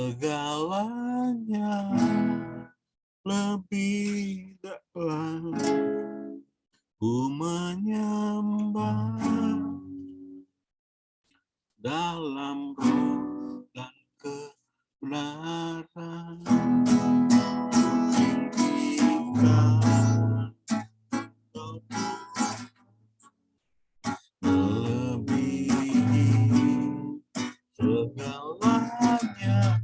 segalanya lebih dalam. Ku menyembah dalam roh dan kebenaran. Tinggikan Kau melebihi segalanya,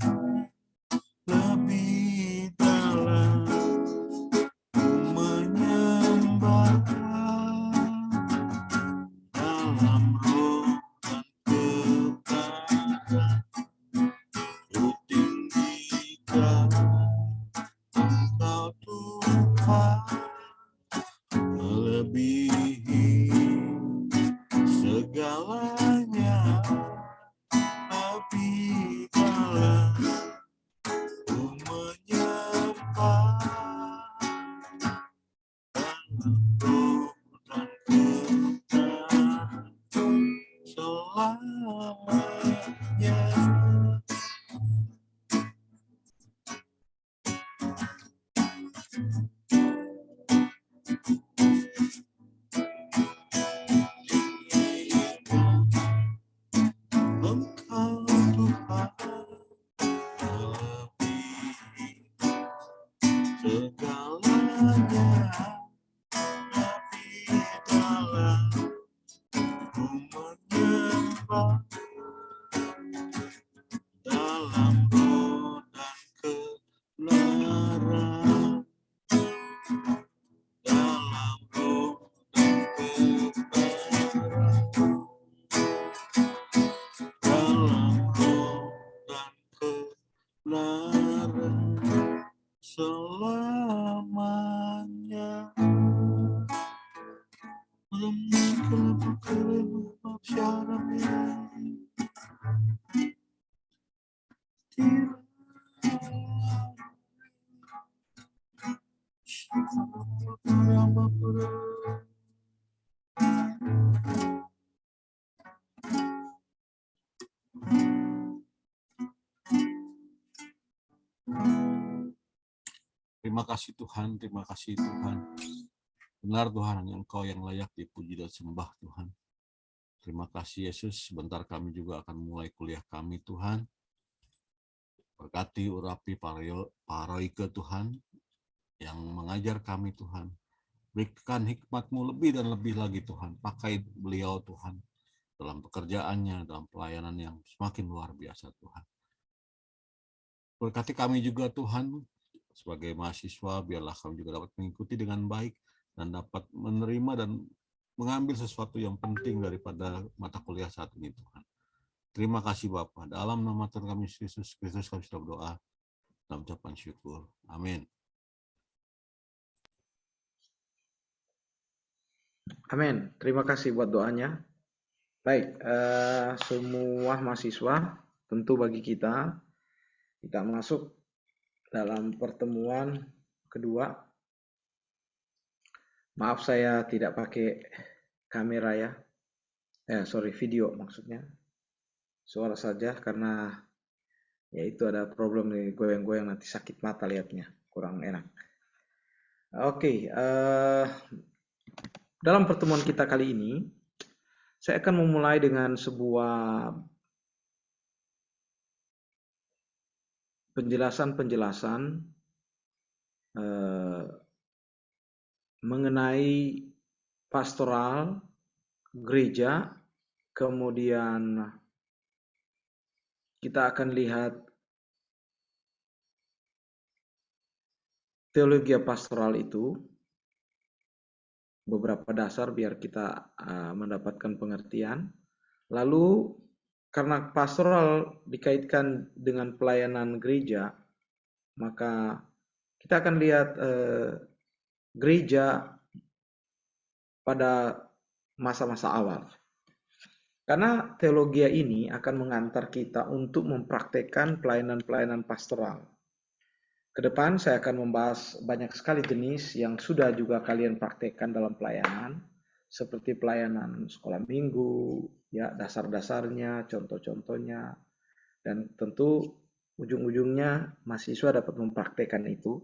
lebih dalam. Ku menyembah dalam roh dan kebenaran. Ku tinggikan Engkau Tuhan, melebihi segalanya, lebih dalam. Ku menyembah dalam roh dan kebenaran selamanya. Engkau Tuhan, melebihi segalanya, lebih dalam. Ku menyembah dalam roh dan kebenaran, dalam roh dan kebenaran, dalam roh dan kebenaran selamanya. Terima kasih Tuhan, terima kasih Tuhan. Benar Tuhan, hanya Engkau yang layak dipuji dan sembah Tuhan. Terima kasih Yesus, sebentar kami juga akan mulai kuliah kami Tuhan. Berkati urapi Paroike Tuhan, yang mengajar kami Tuhan. Berikan hikmat-Mu lebih dan lebih lagi Tuhan. Pakai beliau Tuhan, dalam pekerjaannya, dalam pelayanan yang semakin luar biasa Tuhan. Berkati kami juga Tuhan, sebagai mahasiswa, biarlah kami juga dapat mengikuti dengan baik dan dapat menerima dan mengambil sesuatu yang penting daripada mata kuliah saat ini Tuhan. Terima kasih Bapa. Dalam nama Tuhan kami Yesus Kristus kami sudah berdoa dalam ucapan syukur. Amin. Amin. Terima kasih buat doanya. Baik, semua mahasiswa, tentu bagi kita masuk dalam pertemuan kedua. Maaf saya tidak pakai kamera ya. Video maksudnya. Suara saja karena ya itu ada problem nih, goyang-goyang nanti sakit mata lihatnya, kurang enak. Oke, dalam pertemuan kita kali ini saya akan memulai dengan sebuah penjelasan mengenai pastoral gereja, kemudian kita akan lihat teologi pastoral itu, beberapa dasar biar kita mendapatkan pengertian. Lalu karena pastoral dikaitkan dengan pelayanan gereja, maka kita akan lihat gereja pada masa-masa awal. Karena teologi ini akan mengantar kita untuk mempraktekkan pelayanan-pelayanan pastoral. Ke depan saya akan membahas banyak sekali jenis yang sudah juga kalian praktekkan dalam pelayanan, seperti pelayanan sekolah minggu, ya dasar-dasarnya, contoh-contohnya, dan tentu ujung-ujungnya mahasiswa dapat mempraktekkan itu,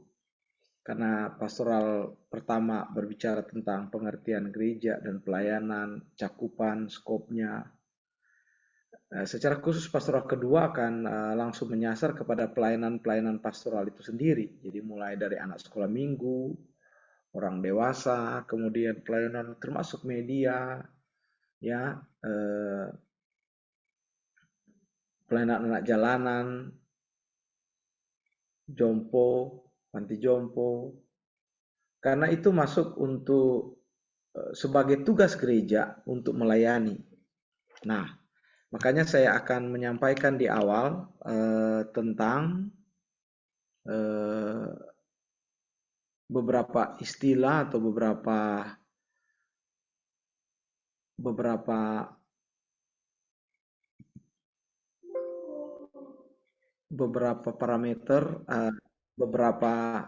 karena pastoral pertama berbicara tentang pengertian gereja dan pelayanan, cakupan, skopnya. Secara khusus pastoral kedua akan langsung menyasar kepada pelayanan-pelayanan pastoral itu sendiri. Jadi mulai dari anak sekolah minggu, orang dewasa, kemudian pelayanan termasuk media, ya, pelayanan anak jalanan, jompo, panti jompo, karena itu masuk untuk sebagai tugas gereja untuk melayani. Nah, makanya saya akan menyampaikan di awal tentang beberapa istilah atau beberapa parameter, beberapa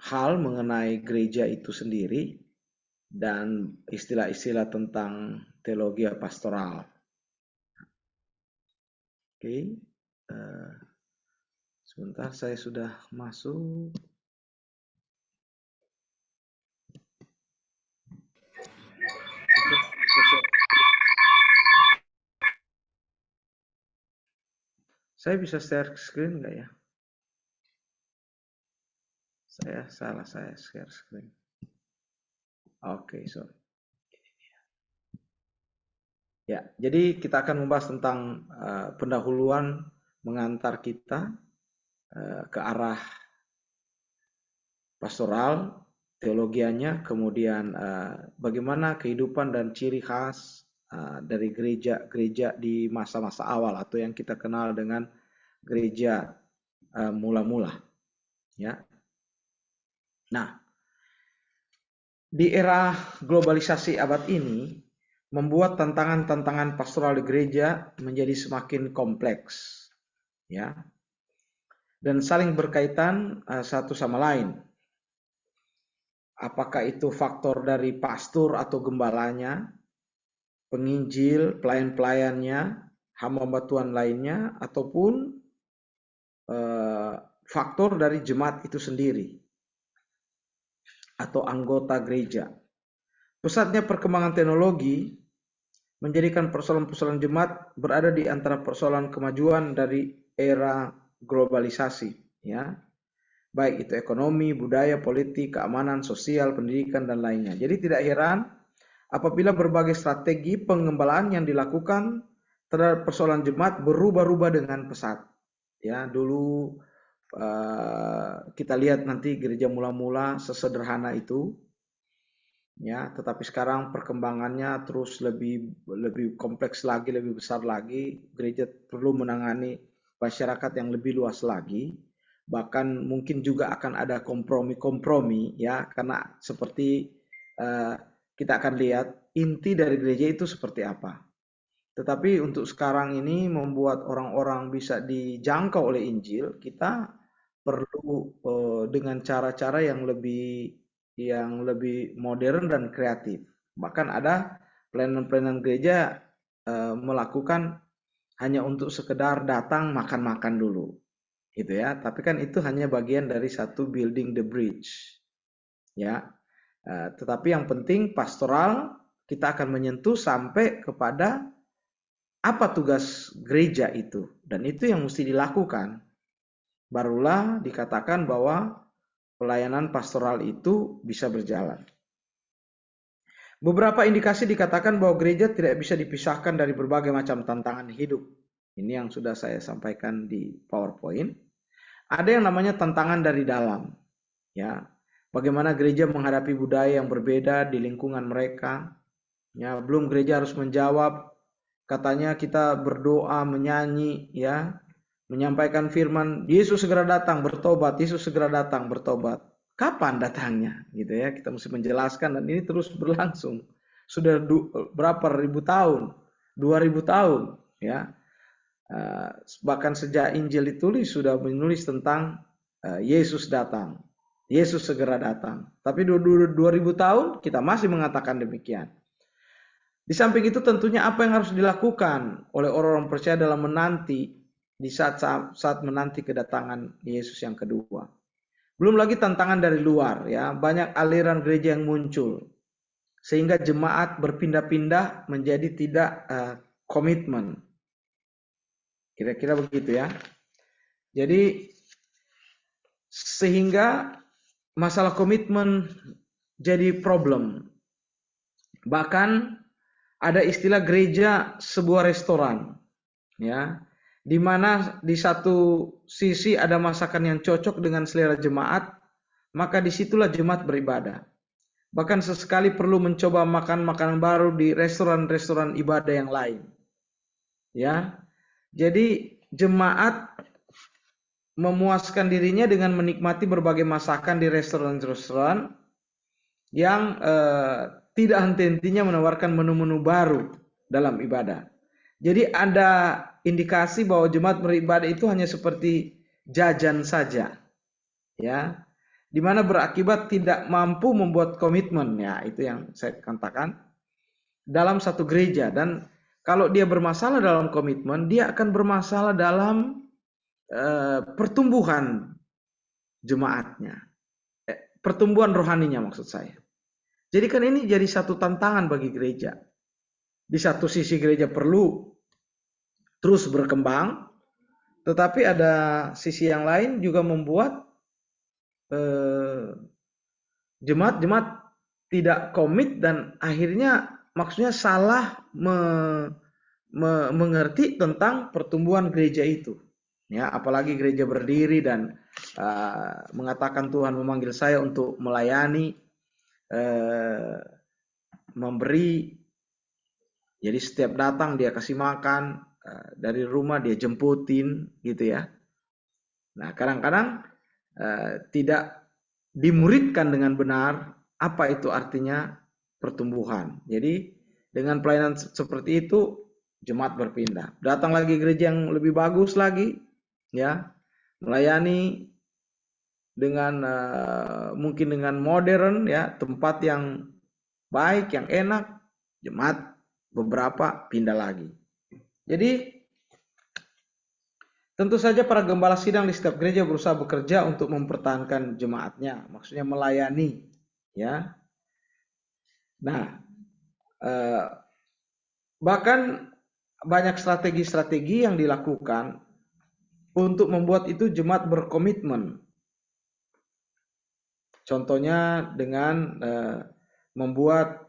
hal mengenai gereja itu sendiri dan istilah-istilah tentang teologi pastoral. Oke, sebentar saya sudah masuk. Saya bisa share screen nggak ya? Saya share screen. Oke, sorry. Ya, jadi kita akan membahas tentang pendahuluan mengantar kita ke arah pastoral, teologianya, kemudian bagaimana kehidupan dan ciri khas dari gereja di masa-masa awal atau yang kita kenal dengan gereja mula-mula. Ya. Nah, di era globalisasi abad ini membuat tantangan-tantangan pastoral di gereja menjadi semakin kompleks, ya, dan saling berkaitan satu sama lain. Apakah itu faktor dari pastor atau gembalanya, penginjil, pelayan-pelayannya, hamba Tuhan lainnya, ataupun faktor dari jemaat itu sendiri atau anggota gereja. Pesatnya perkembangan teknologi menjadikan persoalan-persoalan jemaat berada di antara persoalan kemajuan dari era globalisasi, ya, baik itu ekonomi, budaya, politik, keamanan, sosial, pendidikan, dan lainnya. Jadi tidak heran apabila berbagai strategi pengembalaan yang dilakukan terhadap persoalan jemaat berubah-ubah dengan pesat. Ya, dulu kita lihat nanti gereja mula-mula sesederhana itu, ya, tetapi sekarang perkembangannya terus lebih kompleks lagi, lebih besar lagi. Gereja perlu menangani masyarakat yang lebih luas lagi, bahkan mungkin juga akan ada kompromi-kompromi, ya, karena seperti kita akan lihat inti dari gereja itu seperti apa. Tetapi untuk sekarang ini membuat orang-orang bisa dijangkau oleh Injil, kita perlu dengan cara-cara yang lebih modern dan kreatif. Bahkan ada pelayanan-pelayanan gereja melakukan hanya untuk sekedar datang makan-makan dulu, gitu ya. Tapi kan itu hanya bagian dari satu building the bridge, ya. Tetapi yang penting pastoral kita akan menyentuh sampai kepada apa tugas gereja itu, dan itu yang mesti dilakukan. Barulah dikatakan bahwa pelayanan pastoral itu bisa berjalan. Beberapa indikasi dikatakan bahwa gereja tidak bisa dipisahkan dari berbagai macam tantangan hidup. Ini yang sudah saya sampaikan di PowerPoint. Ada yang namanya tantangan dari dalam, ya. Bagaimana gereja menghadapi budaya yang berbeda di lingkungan mereka. Ya, belum gereja harus menjawab, katanya kita berdoa, menyanyi, ya, menyampaikan firman, Yesus segera datang, bertobat, Yesus segera datang, bertobat. Kapan datangnya? Gitu ya, kita mesti menjelaskan, dan ini terus berlangsung. Sudah berapa ribu tahun? 2000 tahun, ya. Bahkan sejak Injil ditulis sudah menulis tentang Yesus datang. Yesus segera datang. Tapi 2000 tahun kita masih mengatakan demikian. Di samping itu tentunya apa yang harus dilakukan oleh orang-orang percaya dalam menanti di saat menanti kedatangan Yesus yang kedua. Belum lagi tantangan dari luar, ya, banyak aliran gereja yang muncul sehingga jemaat berpindah-pindah menjadi tidak komitmen. Kira-kira begitu ya. Jadi sehingga masalah komitmen jadi problem. Bahkan ada istilah gereja sebuah restoran, ya, di mana di satu sisi ada masakan yang cocok dengan selera jemaat, maka disitulah jemaat beribadah. Bahkan sesekali perlu mencoba makan makanan baru di restoran-restoran ibadah yang lain. Ya, jadi jemaat memuaskan dirinya dengan menikmati berbagai masakan di restoran-restoran yang tidak henti-hentinya menawarkan menu-menu baru dalam ibadah. Jadi ada indikasi bahwa jemaat beribadah itu hanya seperti jajan saja, ya, di mana berakibat tidak mampu membuat komitmen, ya, itu yang saya katakan dalam satu gereja. Dan kalau dia bermasalah dalam komitmen, dia akan bermasalah dalam pertumbuhan jemaatnya, pertumbuhan rohaninya maksud saya. Jadi kan ini jadi satu tantangan bagi gereja. Di satu sisi gereja perlu terus berkembang, tetapi ada sisi yang lain juga membuat jemaat-jemaat tidak komit dan akhirnya maksudnya salah mengerti tentang pertumbuhan gereja itu. Ya, apalagi gereja berdiri dan mengatakan Tuhan memanggil saya untuk melayani, memberi. Jadi setiap datang dia kasih makan, dari rumah dia jemputin gitu ya. Nah, kadang-kadang tidak dimuridkan dengan benar apa itu artinya pertumbuhan. Jadi dengan pelayanan seperti itu jemaat berpindah. Datang lagi gereja yang lebih bagus lagi, ya, melayani dengan mungkin dengan modern, ya, tempat yang baik, yang enak, jemaat beberapa pindah lagi. Jadi tentu saja para gembala sidang di setiap gereja berusaha bekerja untuk mempertahankan jemaatnya, maksudnya melayani, ya. Nah, bahkan banyak strategi-strategi yang dilakukan untuk membuat itu jemaat berkomitmen. Contohnya dengan membuat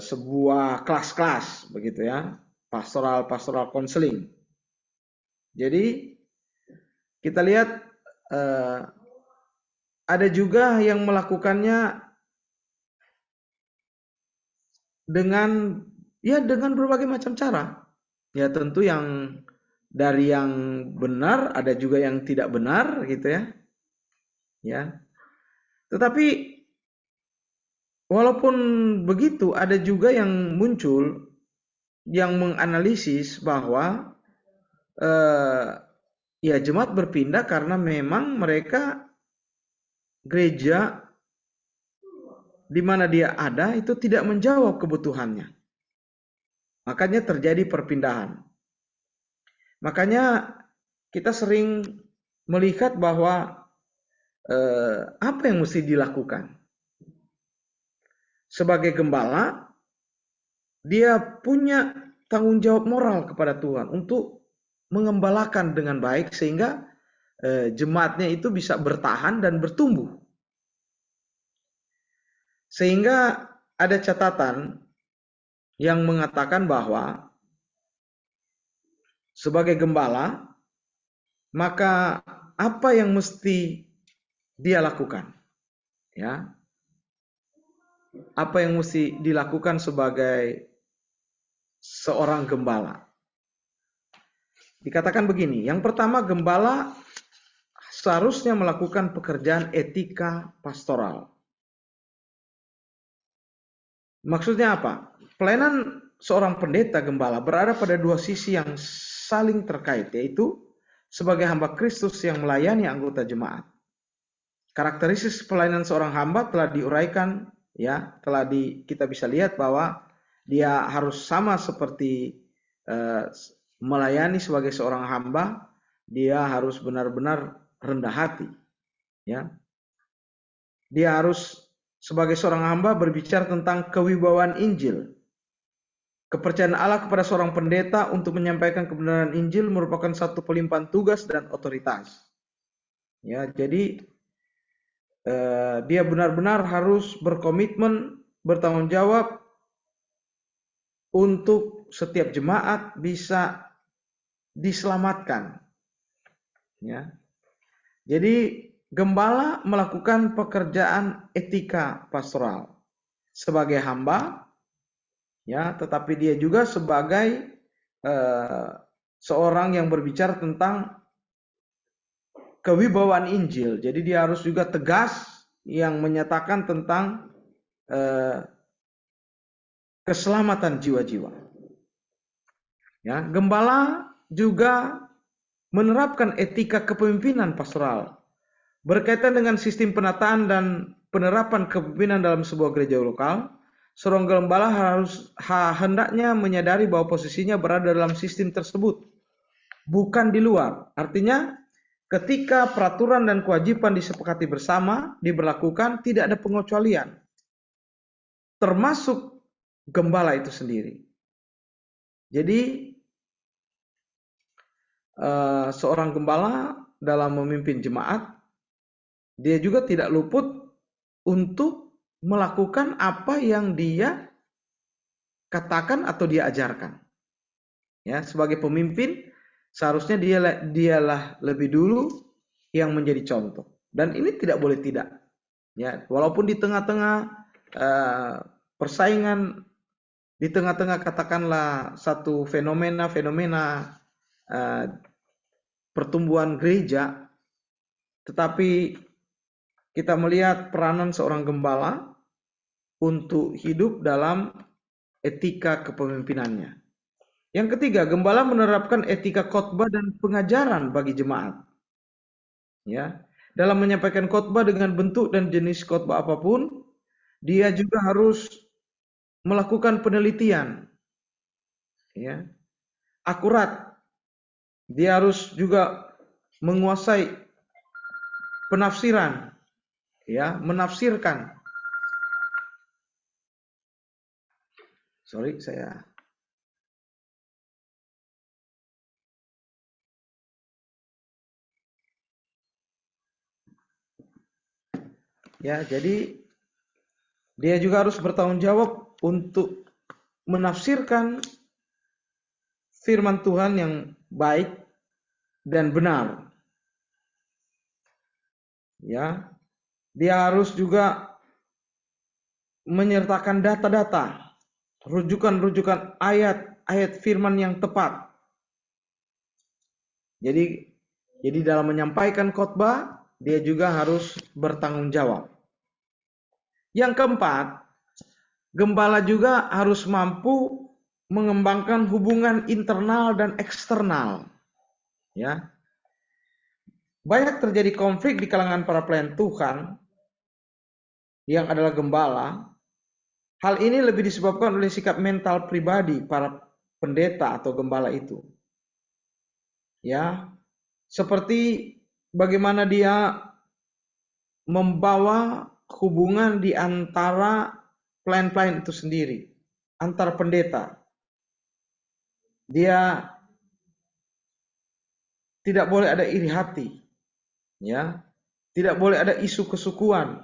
sebuah kelas-kelas begitu ya, pastoral counseling. Jadi kita lihat ada juga yang melakukannya dengan berbagai macam cara. Ya, tentu yang dari yang benar, ada juga yang tidak benar gitu ya. Ya. Tetapi walaupun begitu, ada juga yang muncul yang menganalisis bahwa ya jemaat berpindah karena memang mereka gereja di mana dia ada itu tidak menjawab kebutuhannya. Makanya terjadi perpindahan. Makanya kita sering melihat bahwa apa yang mesti dilakukan. Sebagai gembala, dia punya tanggung jawab moral kepada Tuhan untuk mengembalakan dengan baik sehingga jemaatnya itu bisa bertahan dan bertumbuh. Sehingga ada catatan yang mengatakan bahwa sebagai gembala, maka apa yang mesti dia lakukan? Ya. Apa yang mesti dilakukan sebagai seorang gembala? Dikatakan begini, yang pertama, gembala seharusnya melakukan pekerjaan etika pastoral. Maksudnya apa? Pelayanan seorang pendeta gembala berada pada dua sisi yang saling terkait, yaitu sebagai hamba Kristus yang melayani anggota jemaat. Karakteristik pelayanan seorang hamba telah diuraikan, ya, kita bisa lihat bahwa dia harus sama seperti melayani sebagai seorang hamba, dia harus benar-benar rendah hati, ya. Dia harus sebagai seorang hamba berbicara tentang kewibawaan Injil. Kepercayaan Allah kepada seorang pendeta untuk menyampaikan kebenaran Injil merupakan satu pelimpahan tugas dan otoritas. Ya, jadi dia benar-benar harus berkomitmen, bertanggung jawab untuk setiap jemaat bisa diselamatkan. Ya. Jadi gembala melakukan pekerjaan etika pastoral sebagai hamba, ya, tetapi dia juga sebagai seorang yang berbicara tentang kewibawaan Injil. Jadi dia harus juga tegas yang menyatakan tentang keselamatan jiwa-jiwa. Ya, gembala juga menerapkan etika kepemimpinan pastoral berkaitan dengan sistem penataan dan penerapan kepemimpinan dalam sebuah gereja lokal. Seorang gembala harus hendaknya menyadari bahwa posisinya berada dalam sistem tersebut, bukan di luar. Artinya, ketika peraturan dan kewajiban disepakati bersama, diberlakukan, tidak ada pengecualian, termasuk gembala itu sendiri. Jadi, seorang gembala dalam memimpin jemaat, dia juga tidak luput untuk melakukan apa yang dia katakan atau dia ajarkan. Ya, sebagai pemimpin seharusnya dialah lebih dulu yang menjadi contoh. Dan ini tidak boleh tidak. Ya, walaupun di tengah-tengah persaingan, di tengah-tengah katakanlah satu fenomena pertumbuhan gereja, tetapi kita melihat peranan seorang gembala untuk hidup dalam etika kepemimpinannya. Yang ketiga, gembala menerapkan etika khotbah dan pengajaran bagi jemaat. Ya, dalam menyampaikan khotbah dengan bentuk dan jenis khotbah apapun, dia juga harus melakukan penelitian, ya, akurat. Dia harus juga menguasai penafsiran, ya, menafsirkan. Sorry, saya ya, jadi dia juga harus bertanggung jawab untuk menafsirkan firman Tuhan yang baik dan benar. Ya, dia harus juga menyertakan data-data, rujukan-rujukan ayat-ayat firman yang tepat. Jadi dalam menyampaikan khotbah, dia juga harus bertanggung jawab. Yang keempat, gembala juga harus mampu mengembangkan hubungan internal dan eksternal. Ya. Banyak terjadi konflik di kalangan para pelayan Tuhan yang adalah gembala. Hal ini lebih disebabkan oleh sikap mental pribadi para pendeta atau gembala itu. Ya, seperti bagaimana dia membawa hubungan di antara pelayan-pelayan itu sendiri, antar pendeta. Dia tidak boleh ada iri hati, ya, tidak boleh ada isu kesukuan,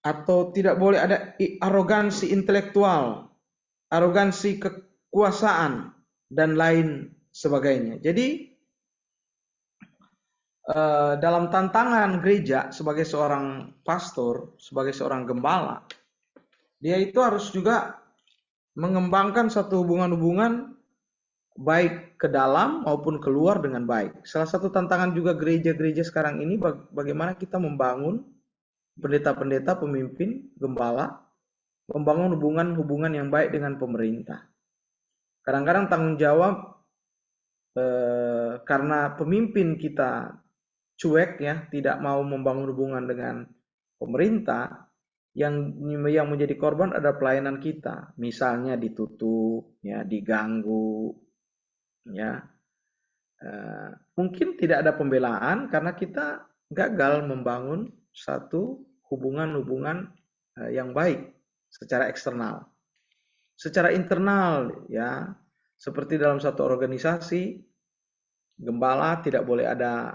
atau tidak boleh ada arogansi intelektual, arogansi kekuasaan, dan lain sebagainya. Jadi dalam tantangan gereja sebagai seorang pastor, sebagai seorang gembala, dia itu harus juga mengembangkan satu hubungan-hubungan baik ke dalam maupun keluar dengan baik. Salah satu tantangan juga gereja-gereja sekarang ini bagaimana kita membangun pendeta-pendeta, pemimpin, gembala, membangun hubungan-hubungan yang baik dengan pemerintah. Kadang-kadang tanggung jawab karena pemimpin kita cuek, ya, tidak mau membangun hubungan dengan pemerintah, Yang menjadi korban ada pelayanan kita, misalnya ditutup, ya, diganggu, ya. Mungkin tidak ada pembelaan karena kita gagal membangun satu hubungan-hubungan yang baik secara eksternal. Secara internal, ya, seperti dalam satu organisasi, gembala tidak boleh ada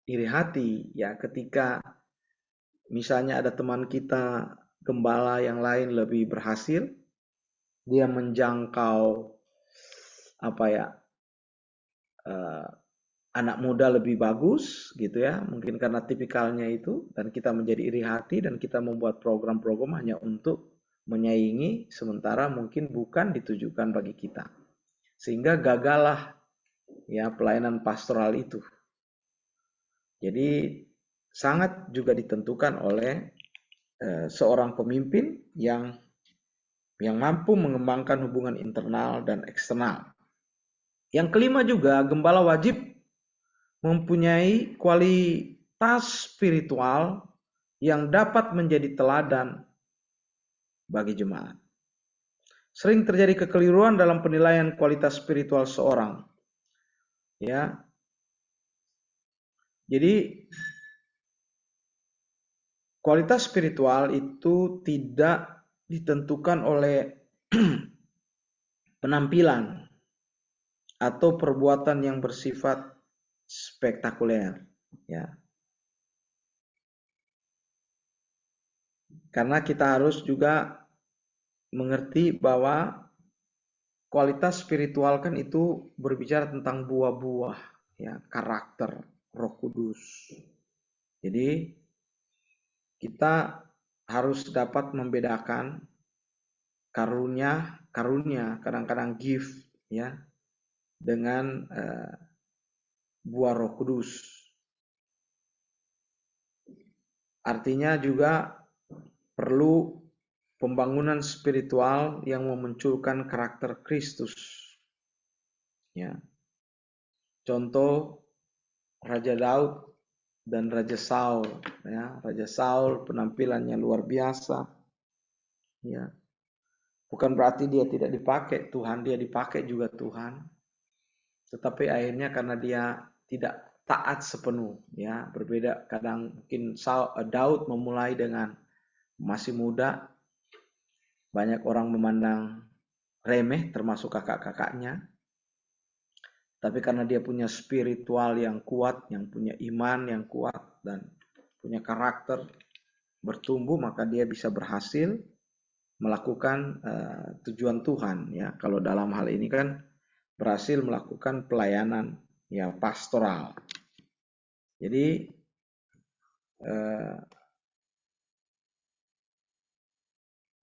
iri hati, ya, ketika misalnya ada teman kita gembala yang lain lebih berhasil, dia menjangkau apa ya, anak muda lebih bagus gitu ya, mungkin karena tipikalnya itu, dan kita menjadi iri hati dan kita membuat program-program hanya untuk menyaingi, sementara mungkin bukan ditujukan bagi kita, sehingga gagallah ya pelayanan pastoral itu. Jadi sangat juga ditentukan oleh seorang pemimpin yang mampu mengembangkan hubungan internal dan eksternal. Yang kelima juga, gembala wajib mempunyai kualitas spiritual yang dapat menjadi teladan bagi jemaat. Sering terjadi kekeliruan dalam penilaian kualitas spiritual seorang. Ya. Jadi kualitas spiritual itu tidak ditentukan oleh penampilan atau perbuatan yang bersifat spektakuler, ya. Karena kita harus juga mengerti bahwa kualitas spiritual kan itu berbicara tentang buah-buah, ya, karakter Roh Kudus. Jadi kita harus dapat membedakan karunia kadang-kadang gift, ya, dengan buah Roh Kudus. Artinya juga perlu pembangunan spiritual yang memunculkan karakter Kristus. Ya. Contoh Raja Daud dan Raja Saul, ya. Raja Saul penampilannya luar biasa. Ya. Bukan berarti dia tidak dipakai Tuhan, dia dipakai juga Tuhan. Tetapi akhirnya karena dia tidak taat sepenuh, ya. Berbeda kadang mungkin Daud memulai dengan masih muda, banyak orang memandang remeh termasuk kakak-kakaknya. Tapi karena dia punya spiritual yang kuat, yang punya iman yang kuat dan punya karakter bertumbuh, maka dia bisa berhasil melakukan tujuan Tuhan, ya. Kalau dalam hal ini kan berhasil melakukan pelayanan ya pastoral. Jadi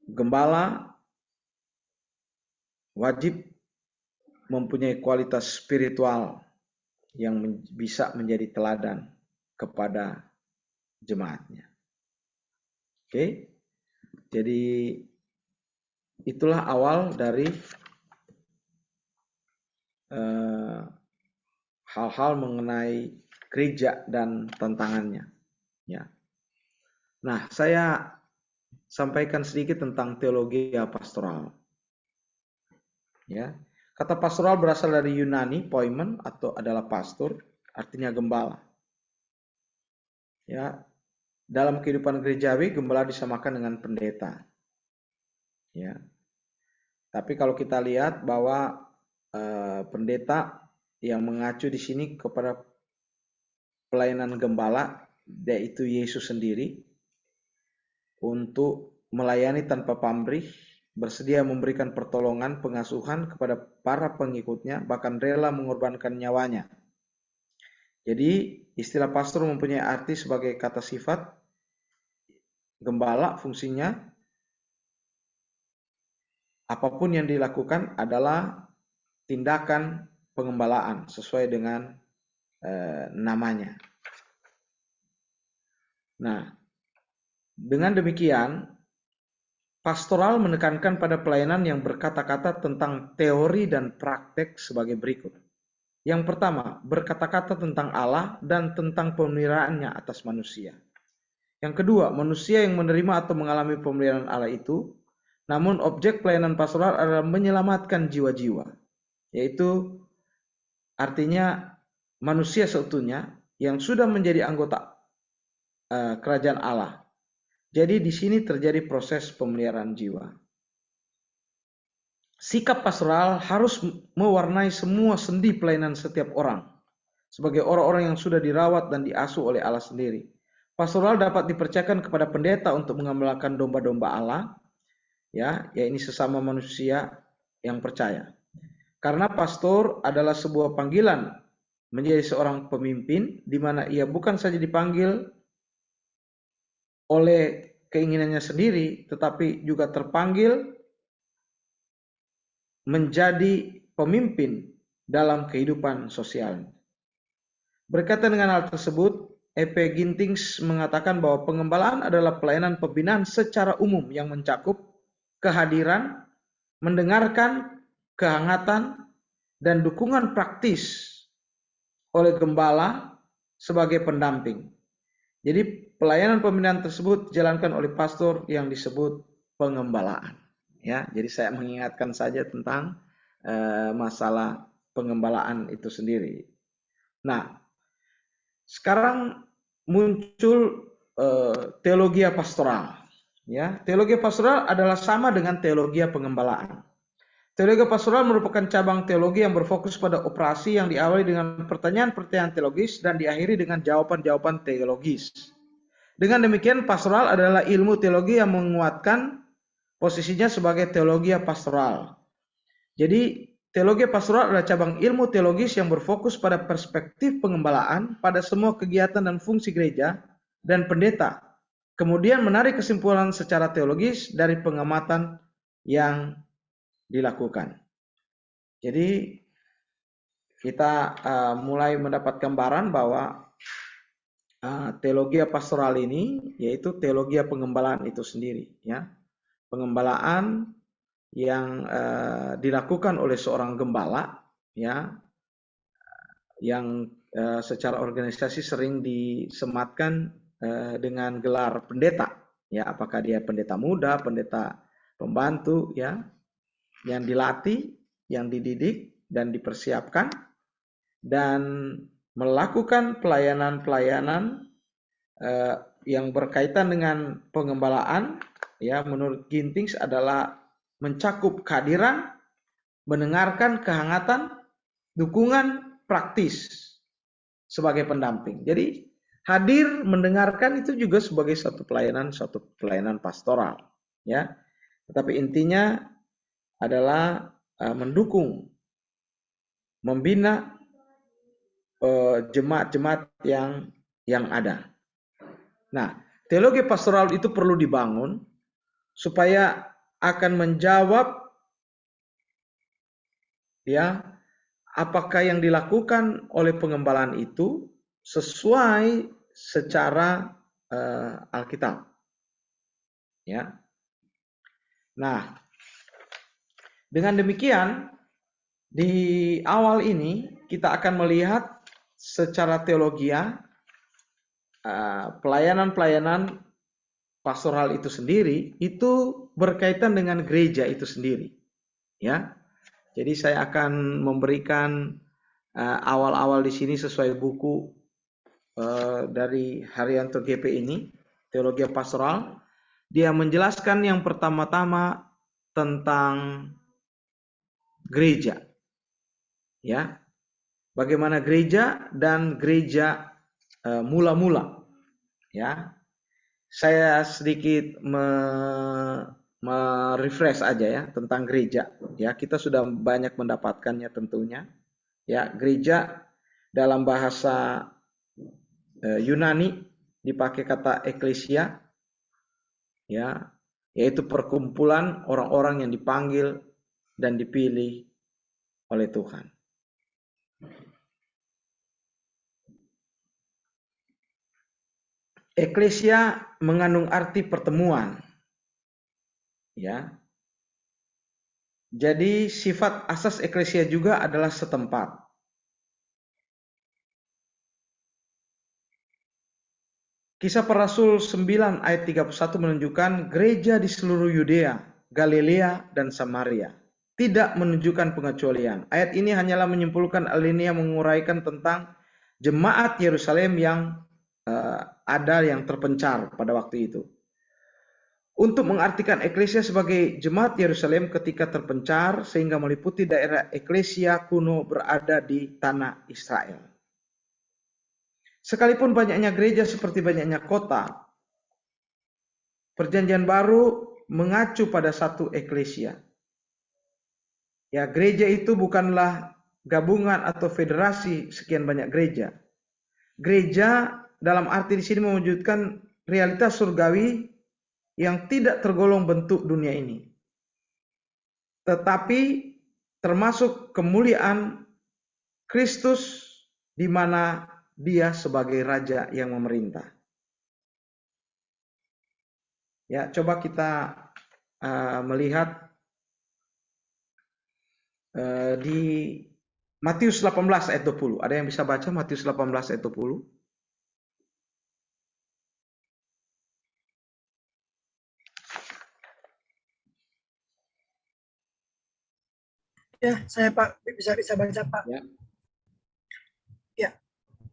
gembala wajib mempunyai kualitas spiritual yang bisa menjadi teladan kepada jemaatnya. Oke, jadi itulah awal dari hal-hal mengenai gereja dan tantangannya. Ya. Nah, saya sampaikan sedikit tentang teologi pastoral. Ya, kata pastoral berasal dari Yunani, poimen, atau adalah pastor, artinya gembala. Ya, dalam kehidupan gerejawi, gembala disamakan dengan pendeta. Ya, tapi kalau kita lihat bahwa pendeta yang mengacu di sini kepada pelayanan gembala, yaitu Yesus sendiri, untuk melayani tanpa pamrih, bersedia memberikan pertolongan, pengasuhan kepada para pengikutnya, bahkan rela mengorbankan nyawanya. Jadi istilah pastor mempunyai arti sebagai kata sifat. Gembala fungsinya apapun yang dilakukan adalah tindakan pengembalaan sesuai dengan namanya. Nah, dengan demikian pastoral menekankan pada pelayanan yang berkata-kata tentang teori dan praktek sebagai berikut. Yang pertama, berkata-kata tentang Allah dan tentang pemeliharaannya atas manusia. Yang kedua, manusia yang menerima atau mengalami pemeliharaan Allah itu, namun objek pelayanan pastoral adalah menyelamatkan jiwa-jiwa, yaitu artinya manusia seutuhnya yang sudah menjadi anggota kerajaan Allah. Jadi di sini terjadi proses pemeliharaan jiwa. Sikap pastoral harus mewarnai semua sendi pelayanan setiap orang sebagai orang-orang yang sudah dirawat dan diasuh oleh Allah sendiri. Pastoral dapat dipercayakan kepada pendeta untuk mengembalakan domba-domba Allah, ya ini sesama manusia yang percaya. Karena pastor adalah sebuah panggilan menjadi seorang pemimpin, di mana ia bukan saja dipanggil oleh keinginannya sendiri, tetapi juga terpanggil menjadi pemimpin dalam kehidupan sosial. Berkaitan dengan hal tersebut, E.P. Gintings mengatakan bahwa pengembalaan adalah pelayanan pembinaan secara umum yang mencakup kehadiran, mendengarkan, kehangatan, dan dukungan praktis oleh gembala sebagai pendamping. Jadi pelayanan pembinaan tersebut dijalankan oleh pastor yang disebut pengembalaan. Ya, jadi saya mengingatkan saja tentang masalah pengembalaan itu sendiri. Nah, sekarang muncul teologi pastoral. Ya, teologi pastoral adalah sama dengan teologi pengembalaan. Teologi pastoral merupakan cabang teologi yang berfokus pada operasi yang diawali dengan pertanyaan-pertanyaan teologis dan diakhiri dengan jawaban-jawaban teologis. Dengan demikian, pastoral adalah ilmu teologi yang menguatkan posisinya sebagai teologi pastoral. Jadi, teologi pastoral adalah cabang ilmu teologis yang berfokus pada perspektif pengembalaan pada semua kegiatan dan fungsi gereja dan pendeta. Kemudian menarik kesimpulan secara teologis dari pengamatan yang dilakukan. Jadi, kita mulai mendapat gambaran bahwa teologi pastoral ini yaitu teologi pengembalaan itu sendiri, ya. Pengembalaan yang dilakukan oleh seorang gembala, ya, yang secara organisasi sering disematkan dengan gelar pendeta, ya, apakah dia pendeta muda, pendeta pembantu, ya, yang dilatih, yang dididik dan dipersiapkan dan melakukan pelayanan-pelayanan yang berkaitan dengan pengembalaan, ya, menurut Gintings adalah mencakup kehadiran, mendengarkan, kehangatan, dukungan praktis sebagai pendamping. Jadi hadir mendengarkan itu juga sebagai suatu pelayanan pastoral, ya. Tetapi intinya adalah mendukung, membina jemaat-jemaat yang ada. Nah, teologi pastoral itu perlu dibangun supaya akan menjawab, ya, apakah yang dilakukan oleh pengembalaan itu sesuai secara Alkitab, ya. Nah, dengan demikian di awal ini kita akan melihat secara teologia pelayanan-pelayanan pastoral itu sendiri itu berkaitan dengan gereja itu sendiri, ya. Jadi saya akan memberikan awal-awal di sini sesuai buku dari Haryanto GP ini, teologi pastoral. Dia menjelaskan yang pertama-tama tentang gereja, ya, bagaimana gereja dan gereja mula-mula, ya. Saya sedikit merefresh aja, ya, tentang gereja, ya. Kita sudah banyak mendapatkannya tentunya, ya. Gereja dalam bahasa Yunani dipakai kata eklesia, ya, yaitu perkumpulan orang-orang yang dipanggil dan dipilih oleh Tuhan. Eklesia mengandung arti pertemuan, ya. Jadi sifat asas eklesia juga adalah setempat. Kisah Para Rasul 9 ayat 31 menunjukkan gereja di seluruh Yudea, Galilea, dan Samaria. Tidak menunjukkan pengecualian. Ayat ini hanyalah menyimpulkan alinea menguraikan tentang jemaat Yerusalem yang ada yang terpencar pada waktu itu. Untuk mengartikan eklesia sebagai jemaat Yerusalem ketika terpencar sehingga meliputi daerah eklesia kuno berada di tanah Israel. Sekalipun banyaknya gereja seperti banyaknya kota, Perjanjian Baru mengacu pada satu eklesia. Ya, gereja itu bukanlah gabungan atau federasi sekian banyak gereja. Gereja dalam arti di sini mewujudkan realitas surgawi yang tidak tergolong bentuk dunia ini, tetapi termasuk kemuliaan Kristus di mana Dia sebagai Raja yang memerintah. Ya, coba kita melihat di Matius 18 ayat 20. Ada yang bisa baca Matius 18 ayat 20? Ya, saya Pak bisa baca Pak. Ya. Ya.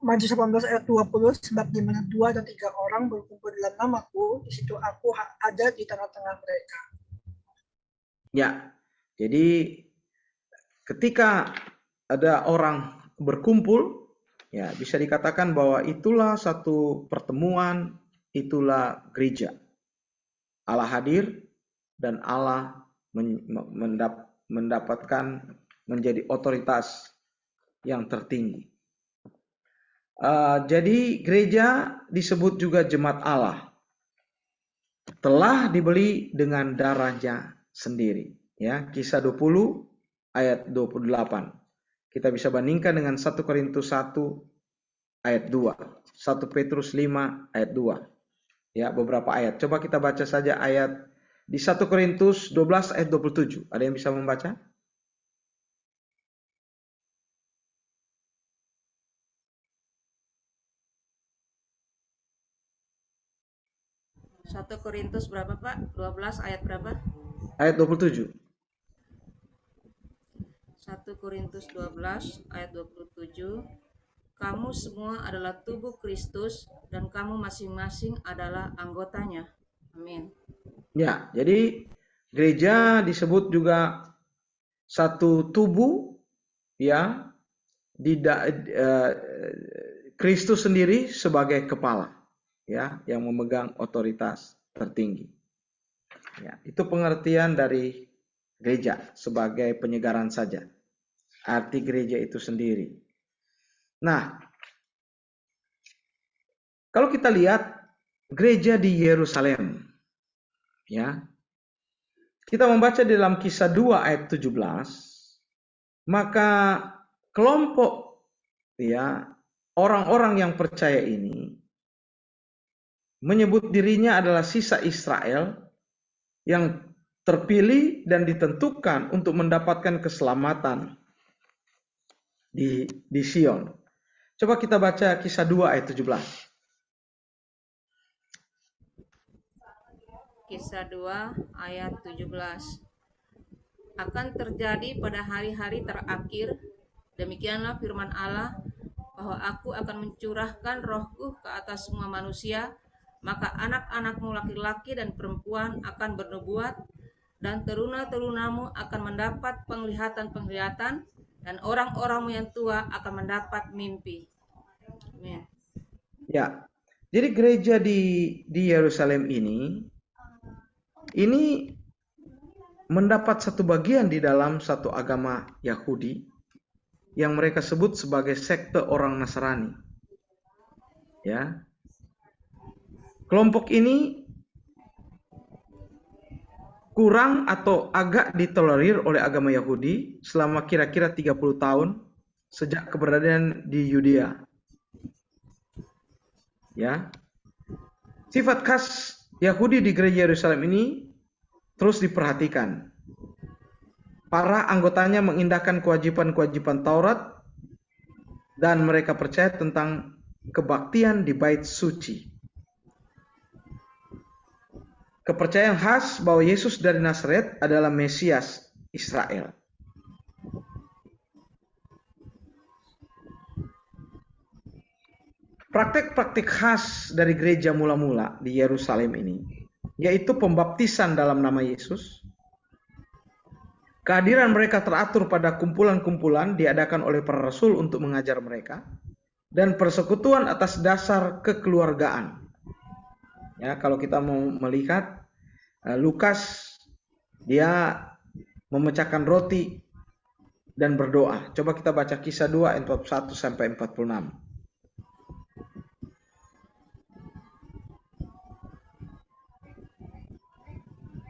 Matius 18 ayat 20, sebab di mana 2 atau 3 orang berkumpul dalam namaku, di situ aku ada di tengah-tengah mereka. Ya. Jadi ketika ada orang berkumpul, ya bisa dikatakan bahwa itulah satu pertemuan, itulah gereja. Allah hadir dan Allah mendapatkan menjadi otoritas yang tertinggi. Jadi gereja disebut juga jemaat Allah. Telah dibeli dengan darahnya sendiri. Ya, Kisah 20 ayat 28. Kita bisa bandingkan dengan 1 Korintus 1 ayat 2. 1 Petrus 5 ayat 2. Ya, beberapa ayat. Coba kita baca saja ayat di 1 Korintus 12 ayat 27. Ada yang bisa membaca? Satu Korintus berapa Pak? 12 ayat berapa? Ayat 27. 1 Korintus 12 ayat 27. Kamu semua adalah tubuh Kristus dan kamu masing-masing adalah anggotanya. Amin. Ya, jadi gereja disebut juga satu tubuh, ya, Kristus sendiri sebagai kepala, ya, yang memegang otoritas tertinggi. Ya, itu pengertian dari gereja sebagai penyegaran saja. Arti gereja itu sendiri. Nah, kalau kita lihat gereja di Yerusalem, ya, kita membaca di dalam Kisah 2 ayat 17, maka kelompok, ya, orang-orang yang percaya ini menyebut dirinya adalah sisa Israel yang terpilih dan ditentukan untuk mendapatkan keselamatan di Sion. Coba kita baca Kisah 2 ayat 17. Kisah 2 ayat 17. Akan terjadi pada hari-hari terakhir, demikianlah firman Allah, bahwa aku akan mencurahkan rohku ke atas semua manusia, maka anak-anakmu laki-laki dan perempuan akan bernubuat, dan teruna-terunamu akan mendapat penglihatan-penglihatan, dan orang-orangmu yang tua akan mendapat mimpi. Amin. Ya, jadi gereja di Yerusalem ini mendapat satu bagian di dalam satu agama Yahudi yang mereka sebut sebagai sekte orang Nasrani. Ya. Kelompok ini kurang atau agak ditolerir oleh agama Yahudi selama kira-kira 30 tahun sejak keberadaan di Yudea. Ya. Sifat khas Yahudi di gereja Yerusalem ini terus diperhatikan. Para anggotanya mengindahkan kewajiban-kewajiban Taurat dan mereka percaya tentang kebaktian di bait suci. kepercayaan khas bahwa Yesus dari Nazaret adalah Mesias Israel. Praktek-praktek khas dari gereja mula-mula di Yerusalem ini, yaitu pembaptisan dalam nama Yesus, kehadiran mereka teratur pada kumpulan-kumpulan diadakan oleh para rasul untuk mengajar mereka, dan persekutuan atas dasar kekeluargaan. Ya, kalau kita mau melihat Lukas, dia memecahkan roti dan berdoa. Coba kita baca Kisah 2 ayat 41 sampai 46.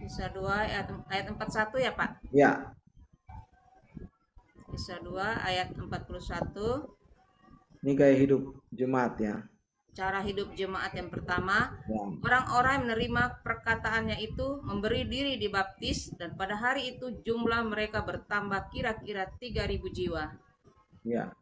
Kisah 2 ayat 41 ya Pak? Ya. Kisah 2 ayat 41. Ini gaya hidup jemaat ya. Cara hidup jemaat yang pertama, Ya. orang-orang yang menerima perkataannya itu memberi diri dibaptis, dan pada hari itu jumlah mereka bertambah kira-kira 3.000 jiwa. Ya.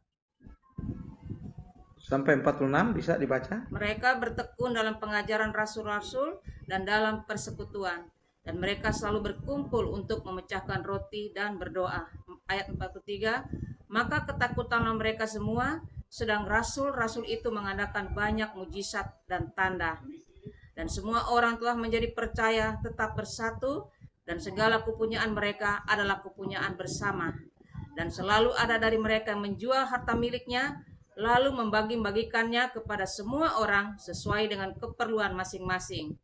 Sampai 46 bisa dibaca. Mereka bertekun dalam pengajaran rasul-rasul dan dalam persekutuan, dan mereka selalu berkumpul untuk memecahkan roti dan berdoa. Ayat 43, maka ketakutanlah mereka semua, sedang rasul-rasul itu mengadakan banyak mujizat dan tanda. Dan semua orang telah menjadi percaya, tetap bersatu, dan segala kepunyaan mereka adalah kepunyaan bersama. Dan selalu ada dari mereka yang menjual harta miliknya, lalu membagi-bagikannya kepada semua orang sesuai dengan keperluan masing-masing.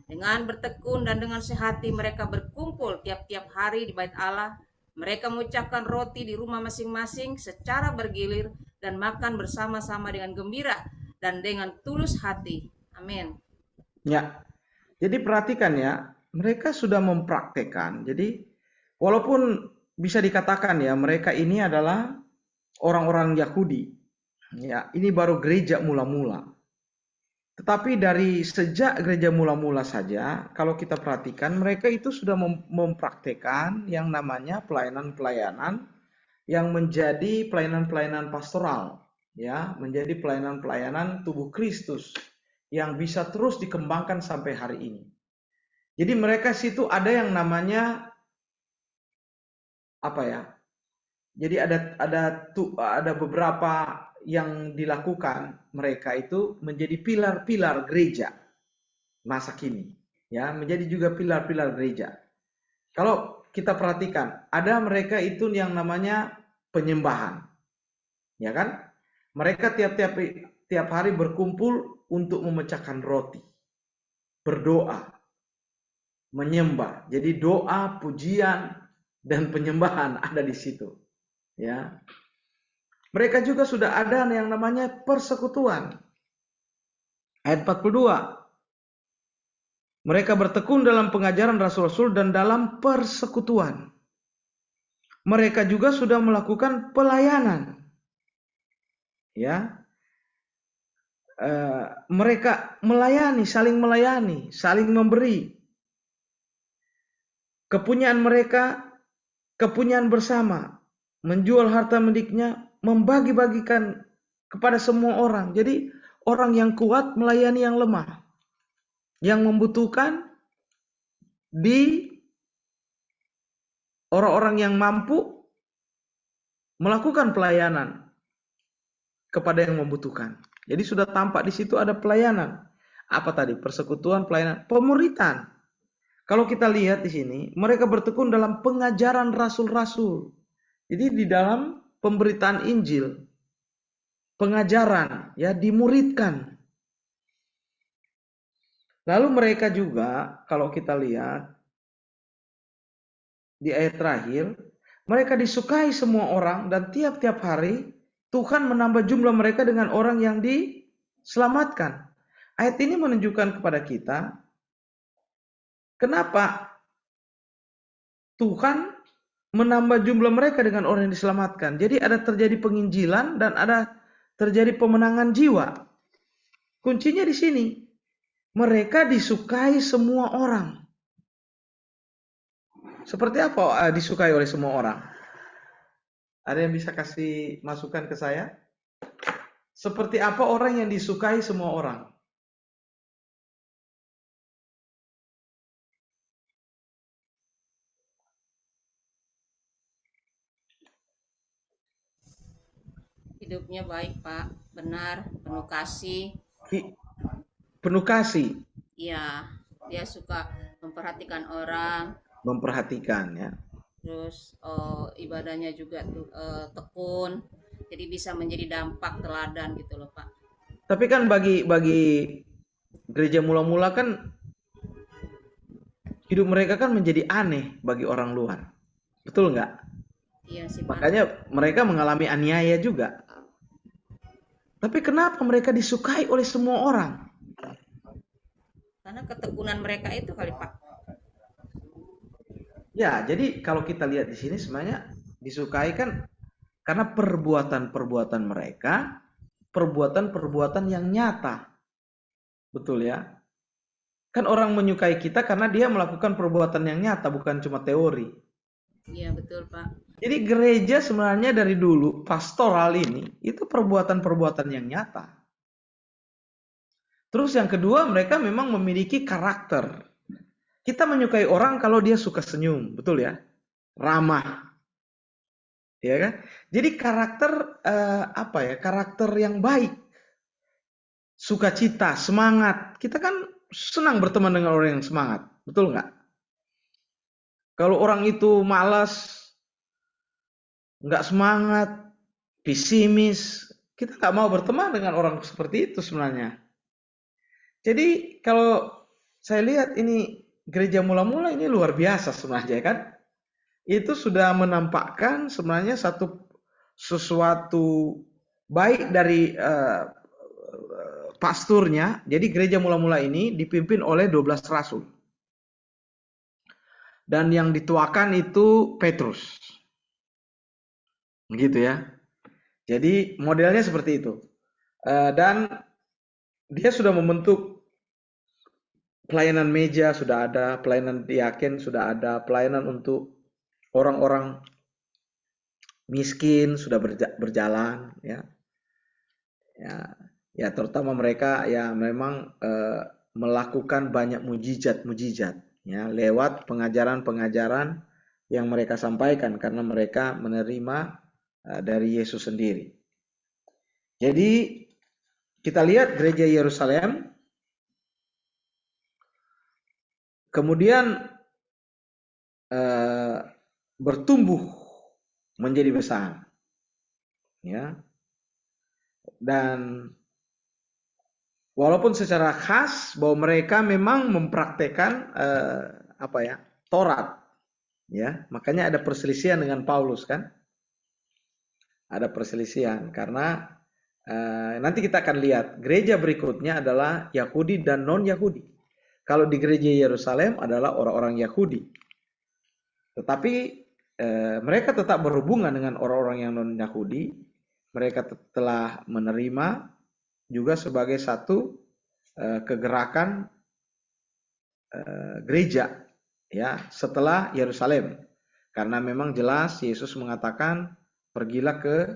Dengan bertekun dan dengan sehati mereka berkumpul tiap-tiap hari di bait Allah. Mereka mengucapkan roti di rumah masing-masing secara bergilir dan makan bersama-sama dengan gembira dan dengan tulus hati. Amin. Ya. Jadi perhatikan ya, mereka sudah mempraktekkan. Jadi walaupun bisa dikatakan ya, mereka ini adalah orang-orang Yahudi. Ya, ini baru gereja mula-mula. Tetapi dari sejak gereja mula-mula saja, kalau kita perhatikan, mereka itu sudah mempraktekkan yang namanya pelayanan-pelayanan yang menjadi pelayanan-pelayanan pastoral, ya, menjadi pelayanan-pelayanan tubuh Kristus yang bisa terus dikembangkan sampai hari ini. Jadi mereka situ ada yang namanya apa ya? Jadi ada beberapa yang dilakukan mereka itu menjadi pilar-pilar gereja masa kini, ya, menjadi juga pilar-pilar gereja. Kalau kita perhatikan, ada mereka itu yang namanya penyembahan, ya kan? Mereka tiap hari berkumpul untuk memecahkan roti, berdoa, menyembah. Jadi doa, pujian, dan penyembahan ada di situ, ya. Mereka juga sudah ada yang namanya persekutuan. Ayat 42. Mereka bertekun dalam pengajaran rasul-rasul dan dalam persekutuan. Mereka juga sudah melakukan pelayanan. Ya. Mereka melayani, saling memberi. Kepunyaan mereka, kepunyaan bersama, menjual harta miliknya, membagi-bagikan kepada semua orang. Jadi orang yang kuat melayani yang lemah, yang membutuhkan di orang-orang yang mampu melakukan pelayanan kepada yang membutuhkan. Jadi sudah tampak di situ ada pelayanan. Apa tadi? Persekutuan, pelayanan, pemuritan. Kalau kita lihat di sini, mereka bertekun dalam pengajaran rasul-rasul. Jadi di dalam pemberitaan Injil, pengajaran, ya, dimuridkan. Lalu mereka juga, kalau kita lihat di ayat terakhir, mereka disukai semua orang dan tiap-tiap hari Tuhan menambah jumlah mereka dengan orang yang diselamatkan. Ayat ini menunjukkan kepada kita kenapa Tuhan menambah jumlah mereka dengan orang yang diselamatkan. Jadi ada terjadi penginjilan dan ada terjadi pemenangan jiwa. Kuncinya di sini. Mereka disukai semua orang. Seperti apa disukai oleh semua orang? Ada yang bisa kasih masukan ke saya? Seperti apa orang yang disukai semua orang? Hidupnya baik, Pak. Benar, penuh kasih. Penuh kasih, Ya, dia suka memperhatikan orang. memperhatikan ya. Terus ibadahnya juga tekun. Jadi bisa menjadi dampak teladan gitu loh, Pak. Tapi kan bagi gereja mula-mula kan hidup mereka kan menjadi aneh bagi orang luar. Betul nggak? Iya sih, Pak. Makanya mereka mengalami aniaya juga. Tapi kenapa mereka disukai oleh semua orang? Karena ketekunan mereka itu kali, Pak. Ya, jadi kalau kita lihat di sini sebenarnya disukai kan karena perbuatan-perbuatan mereka, perbuatan-perbuatan yang nyata. Betul ya? Kan orang menyukai kita karena dia melakukan perbuatan yang nyata, bukan cuma teori. Iya, betul, Pak. Jadi gereja sebenarnya dari dulu, pastoral ini, itu perbuatan-perbuatan yang nyata. Terus yang kedua, mereka memang memiliki karakter. Kita menyukai orang kalau dia suka senyum, betul ya? Ramah. Ya kan? Jadi karakter apa ya? Karakter yang baik. Sukacita, semangat. Kita kan senang berteman dengan orang yang semangat, betul nggak? Kalau orang itu malas, nggak semangat, pesimis, kita nggak mau berteman dengan orang seperti itu sebenarnya. Jadi kalau saya lihat ini gereja mula-mula ini luar biasa sebenarnya kan. Itu sudah menampakkan sebenarnya sesuatu baik dari pasturnya. Jadi gereja mula-mula ini dipimpin oleh 12 rasul. Dan yang dituakan itu Petrus. Gitu ya. Jadi modelnya seperti itu. Dan dia sudah membentuk pelayanan meja sudah ada, pelayanan diaken sudah ada, pelayanan untuk orang-orang miskin sudah berjalan ya. Ya terutama mereka ya memang melakukan banyak mujizat ya lewat pengajaran-pengajaran yang mereka sampaikan karena mereka menerima dari Yesus sendiri. Jadi kita lihat gereja Yerusalem kemudian bertumbuh menjadi besar, ya. Dan walaupun secara khas bahwa mereka memang mempraktekkan Taurat, ya. Makanya ada perselisihan dengan Paulus kan? Ada perselisihan karena nanti kita akan lihat gereja berikutnya adalah Yahudi dan non-Yahudi. Kalau di gereja Yerusalem adalah orang-orang Yahudi. Tetapi mereka tetap berhubungan dengan orang-orang yang non-Yahudi. Mereka telah menerima juga sebagai satu kegerakan gereja ya setelah Yerusalem. Karena memang jelas Yesus mengatakan pergilah ke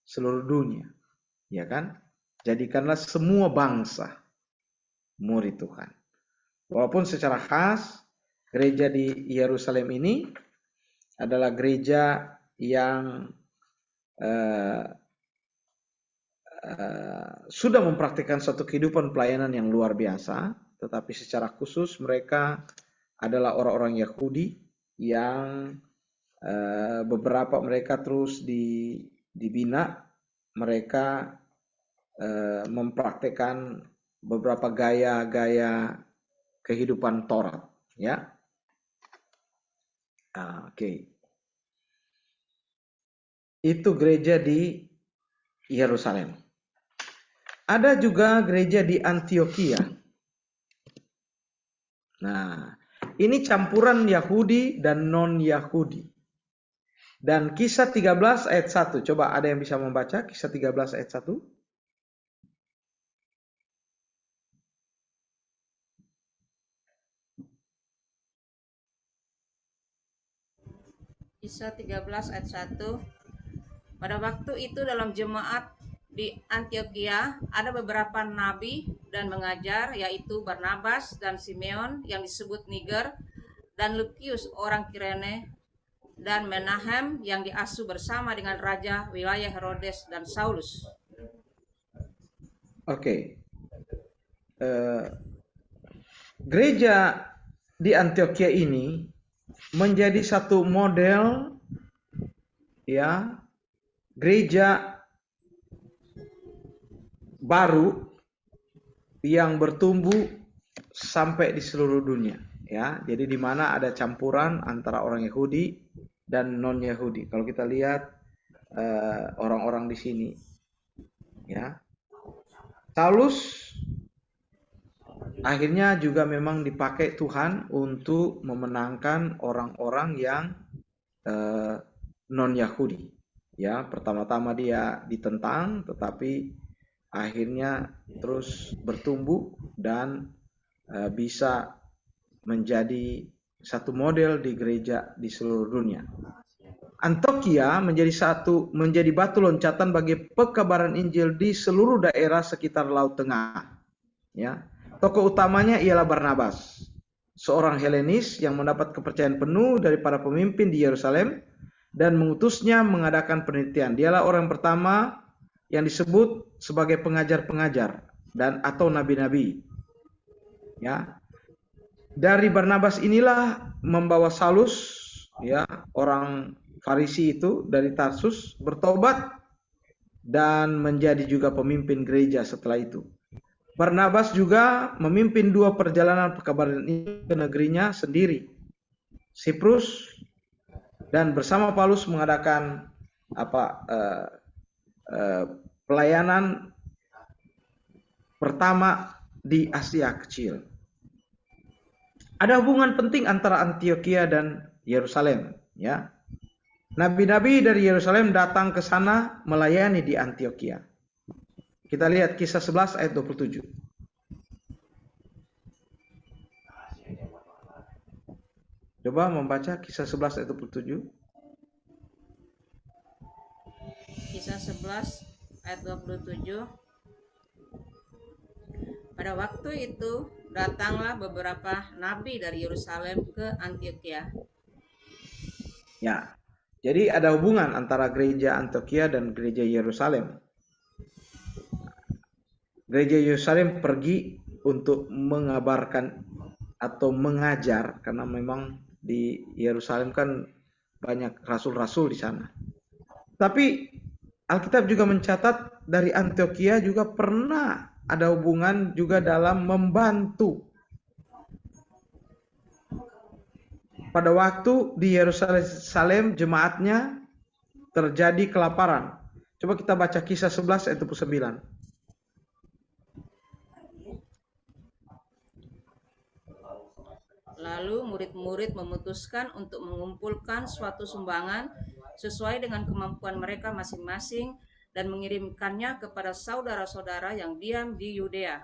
seluruh dunia. Ya kan? Jadikanlah semua bangsa murid Tuhan. Walaupun secara khas gereja di Yerusalem ini adalah gereja yang sudah mempraktikkan satu kehidupan pelayanan yang luar biasa, tetapi secara khusus mereka adalah orang-orang Yahudi yang beberapa mereka terus dibina, mereka mempraktikkan beberapa gaya-gaya kehidupan Taurat, ya. Oke. Itu gereja di Yerusalem. Ada juga gereja di Antioquia. Nah, ini campuran Yahudi dan non-Yahudi. Dan Kisah 13 ayat 1. Coba ada yang bisa membaca Kisah 13 ayat 1? Kisah 13 ayat 1. Pada waktu itu dalam jemaat di Antioquia ada beberapa nabi dan mengajar, yaitu Barnabas dan Simeon yang disebut Niger, dan Lukius orang Kirene, dan Menahem yang diasuh bersama dengan raja wilayah Herodes dan Saulus. Oke. Gereja di Antioquia ini menjadi satu model, ya, gereja baru yang bertumbuh sampai di seluruh dunia, ya. Jadi di mana ada campuran antara orang Yahudi dan non Yahudi. Kalau kita lihat orang-orang di sini, ya, Saulus akhirnya juga memang dipakai Tuhan untuk memenangkan orang-orang yang non Yahudi. Ya, pertama-tama dia ditentang, tetapi akhirnya terus bertumbuh dan bisa menjadi satu model di gereja di seluruh dunia. Antioquia menjadi batu loncatan bagi pekabaran Injil di seluruh daerah sekitar Laut Tengah. Ya, tokoh utamanya ialah Barnabas, seorang Helenis yang mendapat kepercayaan penuh dari para pemimpin di Yerusalem dan mengutusnya mengadakan penelitian. Dialah orang pertama yang disebut sebagai pengajar-pengajar dan atau nabi-nabi. Ya, dari Barnabas inilah membawa Saulus, ya, orang Farisi itu dari Tarsus, bertobat dan menjadi juga pemimpin gereja setelah itu. Barnabas juga memimpin 2 perjalanan pekabaran ini ke negerinya sendiri, Siprus, dan bersama Paulus mengadakan pelayanan pertama di Asia Kecil. Ada hubungan penting antara Antioquia dan Yerusalem, ya. Nabi-nabi dari Yerusalem datang ke sana melayani di Antioquia. Kita lihat Kisah 11 ayat 27. Coba membaca Kisah 11 ayat 27. Kisah 11 ayat 27. Pada waktu itu datanglah beberapa nabi dari Yerusalem ke Antioquia. Ya. Jadi ada hubungan antara gereja Antioquia dan gereja Yerusalem. Gereja Yerusalem pergi untuk mengabarkan atau mengajar, karena memang di Yerusalem kan banyak rasul-rasul di sana. Tapi Alkitab juga mencatat dari Antioquia juga pernah ada hubungan juga dalam membantu. Pada waktu di Yerusalem jemaatnya terjadi kelaparan. Coba kita baca Kisah 11 ayat 29. Lalu murid-murid memutuskan untuk mengumpulkan suatu sumbangan sesuai dengan kemampuan mereka masing-masing dan mengirimkannya kepada saudara-saudara yang diam di Yudea.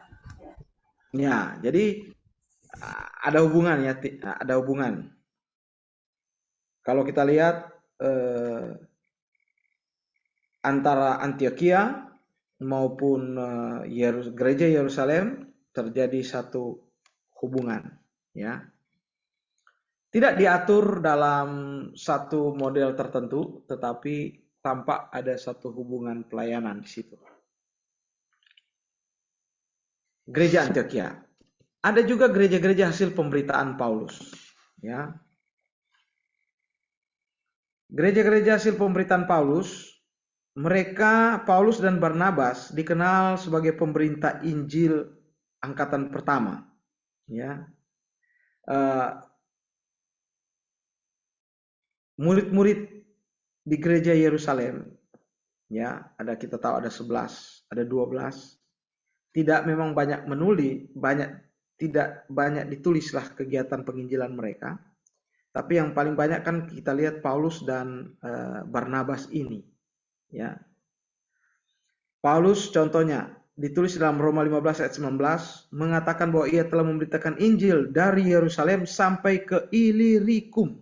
Ya, jadi ada hubungan, ya, ada hubungan. Kalau kita lihat antara Antioquia maupun gereja Yerusalem terjadi satu hubungan, ya. Tidak diatur dalam satu model tertentu, tetapi tampak ada satu hubungan pelayanan di situ. Gereja Antioquia. Ada juga gereja-gereja hasil pemberitaan Paulus, ya. Gereja-gereja hasil pemberitaan Paulus, mereka Paulus dan Barnabas dikenal sebagai pemberita Injil angkatan pertama, ya. Murid-murid di gereja Yerusalem, ya, kita tahu ada 11, ada 12. Tidak memang banyak tidak banyak ditulislah kegiatan penginjilan mereka. Tapi yang paling banyak kan kita lihat Paulus dan Barnabas ini, ya. Paulus contohnya ditulis dalam Roma 15 ayat 19 mengatakan bahwa ia telah memberitakan Injil dari Yerusalem sampai ke Ilirikum.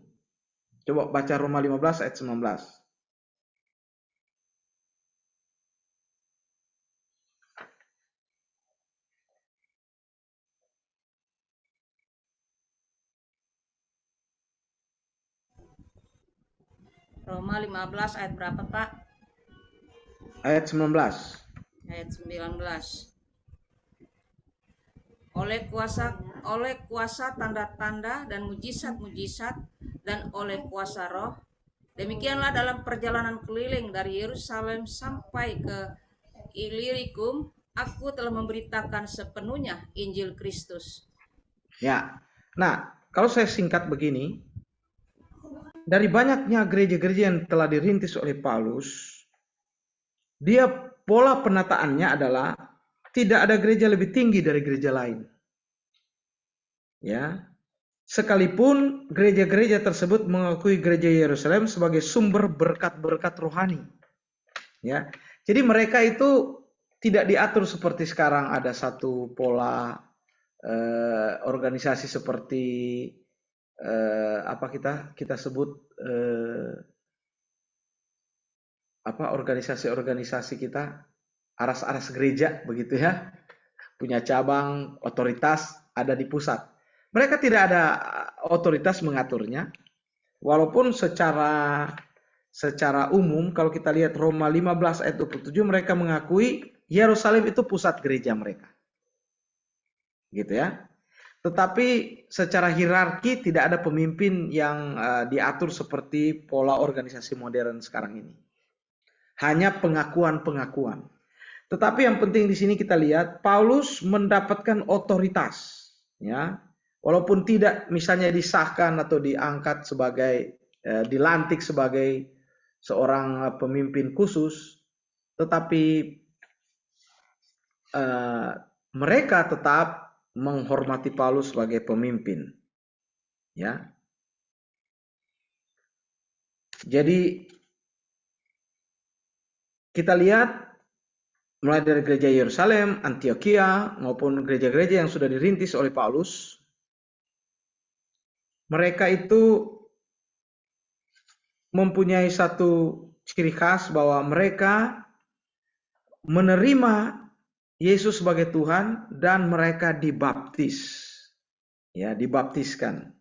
Coba baca Roma 15 ayat 19. Roma 15 ayat berapa, Pak? Ayat 19. Ayat 19. Oleh kuasa tanda-tanda dan mujizat-mujizat dan oleh kuasa roh, demikianlah dalam perjalanan keliling dari Yerusalem sampai ke Ilirikum, aku telah memberitakan sepenuhnya Injil Kristus. Ya. Nah, kalau saya singkat begini, dari banyaknya gereja-gereja yang telah dirintis oleh Paulus, dia pola penataannya adalah tidak ada gereja lebih tinggi dari gereja lain. Ya. Sekalipun gereja-gereja tersebut mengakui gereja Yerusalem sebagai sumber berkat-berkat rohani. Ya. Jadi mereka itu tidak diatur seperti sekarang ada satu pola organisasi seperti apa kita sebut organisasi kita aras-aras gereja begitu ya, punya cabang, otoritas ada di pusat. Mereka tidak ada otoritas mengaturnya, walaupun secara umum kalau kita lihat Roma 15 ayat 27 mereka mengakui Yerusalem itu pusat gereja mereka, gitu ya. Tetapi secara hierarki tidak ada pemimpin yang diatur seperti pola organisasi modern sekarang ini. Hanya pengakuan-pengakuan. Tetapi yang penting di sini kita lihat Paulus mendapatkan otoritas, ya, walaupun tidak misalnya disahkan atau diangkat sebagai dilantik sebagai seorang pemimpin khusus, tetapi mereka tetap menghormati Paulus sebagai pemimpin, ya. Jadi kita lihat mulai dari gereja Yerusalem, Antioquia, maupun gereja-gereja yang sudah dirintis oleh Paulus, mereka itu mempunyai satu ciri khas bahwa mereka menerima Yesus sebagai Tuhan dan mereka dibaptis. Ya, dibaptiskan.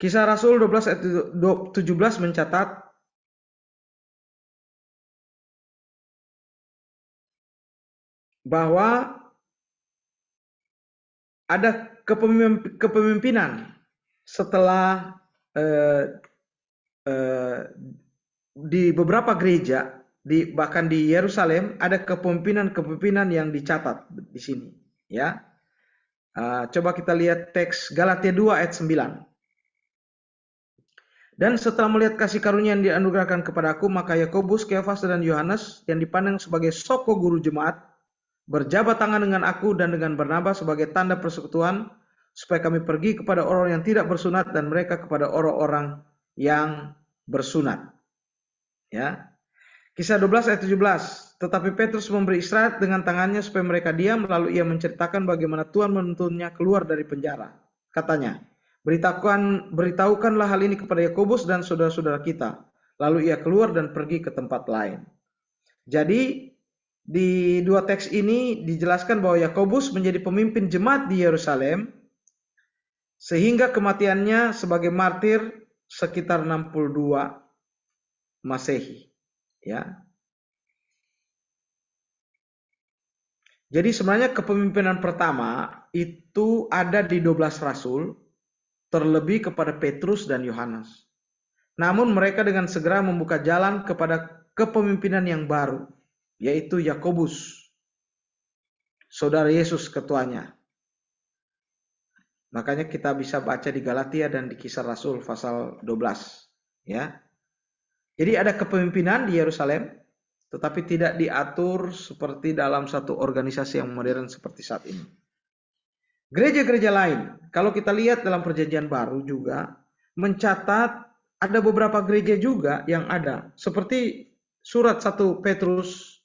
Kisah Rasul 12 ayat 17 mencatat bahwa ada kepemimpinan setelah di beberapa gereja, bahkan di Yerusalem ada kepemimpinan yang dicatat di sini, ya. Coba kita lihat teks Galatia 2 ayat 9. Dan setelah melihat kasih karunia yang dianugerahkan kepadaku, maka Yakobus, Kefas dan Yohanes yang dipandang sebagai soko guru jemaat berjabat tangan dengan aku dan dengan Barnabas sebagai tanda persekutuan supaya kami pergi kepada orang yang tidak bersunat dan mereka kepada orang-orang yang bersunat. Ya. Kisah 12 ayat 17. Tetapi Petrus memberi isyarat dengan tangannya supaya mereka diam, lalu ia menceritakan bagaimana Tuhan menuntunnya keluar dari penjara. Katanya, beritahukanlah hal ini kepada Yakobus dan saudara-saudara kita. Lalu ia keluar dan pergi ke tempat lain. Jadi di dua teks ini dijelaskan bahwa Yakobus menjadi pemimpin jemaat di Yerusalem sehingga kematiannya sebagai martir sekitar 62 Masehi, ya. Jadi sebenarnya kepemimpinan pertama itu ada di 12 rasul, terlebih kepada Petrus dan Yohanes. Namun mereka dengan segera membuka jalan kepada kepemimpinan yang baru, yaitu Yakobus, saudara Yesus ketuanya. Makanya kita bisa baca di Galatia dan di Kisah Rasul pasal 12, ya. Jadi ada kepemimpinan di Yerusalem, tetapi tidak diatur seperti dalam satu organisasi yang modern seperti saat ini. Gereja-gereja lain, kalau kita lihat dalam Perjanjian Baru juga mencatat ada beberapa gereja juga yang ada, seperti surat 1 Petrus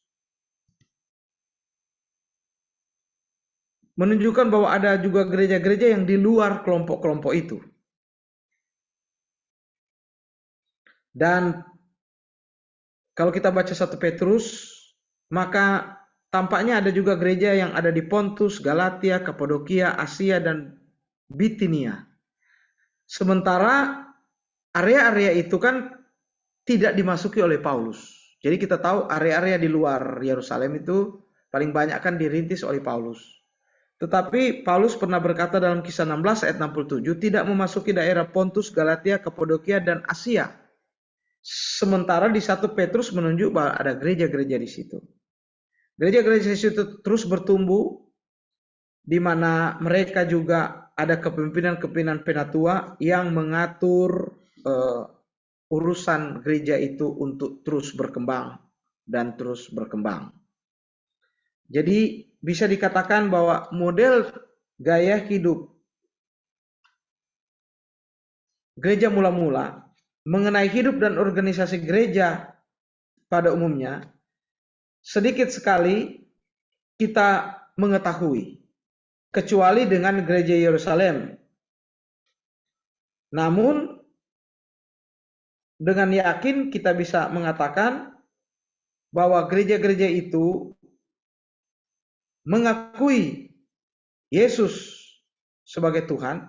menunjukkan bahwa ada juga gereja-gereja yang di luar kelompok-kelompok itu. Dan kalau kita baca 1 Petrus, maka tampaknya ada juga gereja yang ada di Pontus, Galatia, Kapadokia, Asia, dan Bitinia. Sementara area-area itu kan tidak dimasuki oleh Paulus. Jadi kita tahu area-area di luar Yerusalem itu paling banyak kan dirintis oleh Paulus. Tetapi Paulus pernah berkata dalam Kisah 16 ayat 67, tidak memasuki daerah Pontus, Galatia, Kapadokia, dan Asia. Sementara di 1 Petrus menunjuk bahwa ada gereja-gereja di situ. Gereja-gereja di situ terus bertumbuh, di mana mereka juga ada kepemimpinan-kepemimpinan penatua yang mengatur urusan gereja itu untuk terus berkembang dan terus berkembang. Jadi bisa dikatakan bahwa model gaya hidup gereja mula-mula mengenai hidup dan organisasi gereja pada umumnya sedikit sekali kita mengetahui, kecuali dengan gereja Yerusalem. Namun dengan yakin kita bisa mengatakan bahwa gereja-gereja itu mengakui Yesus sebagai Tuhan.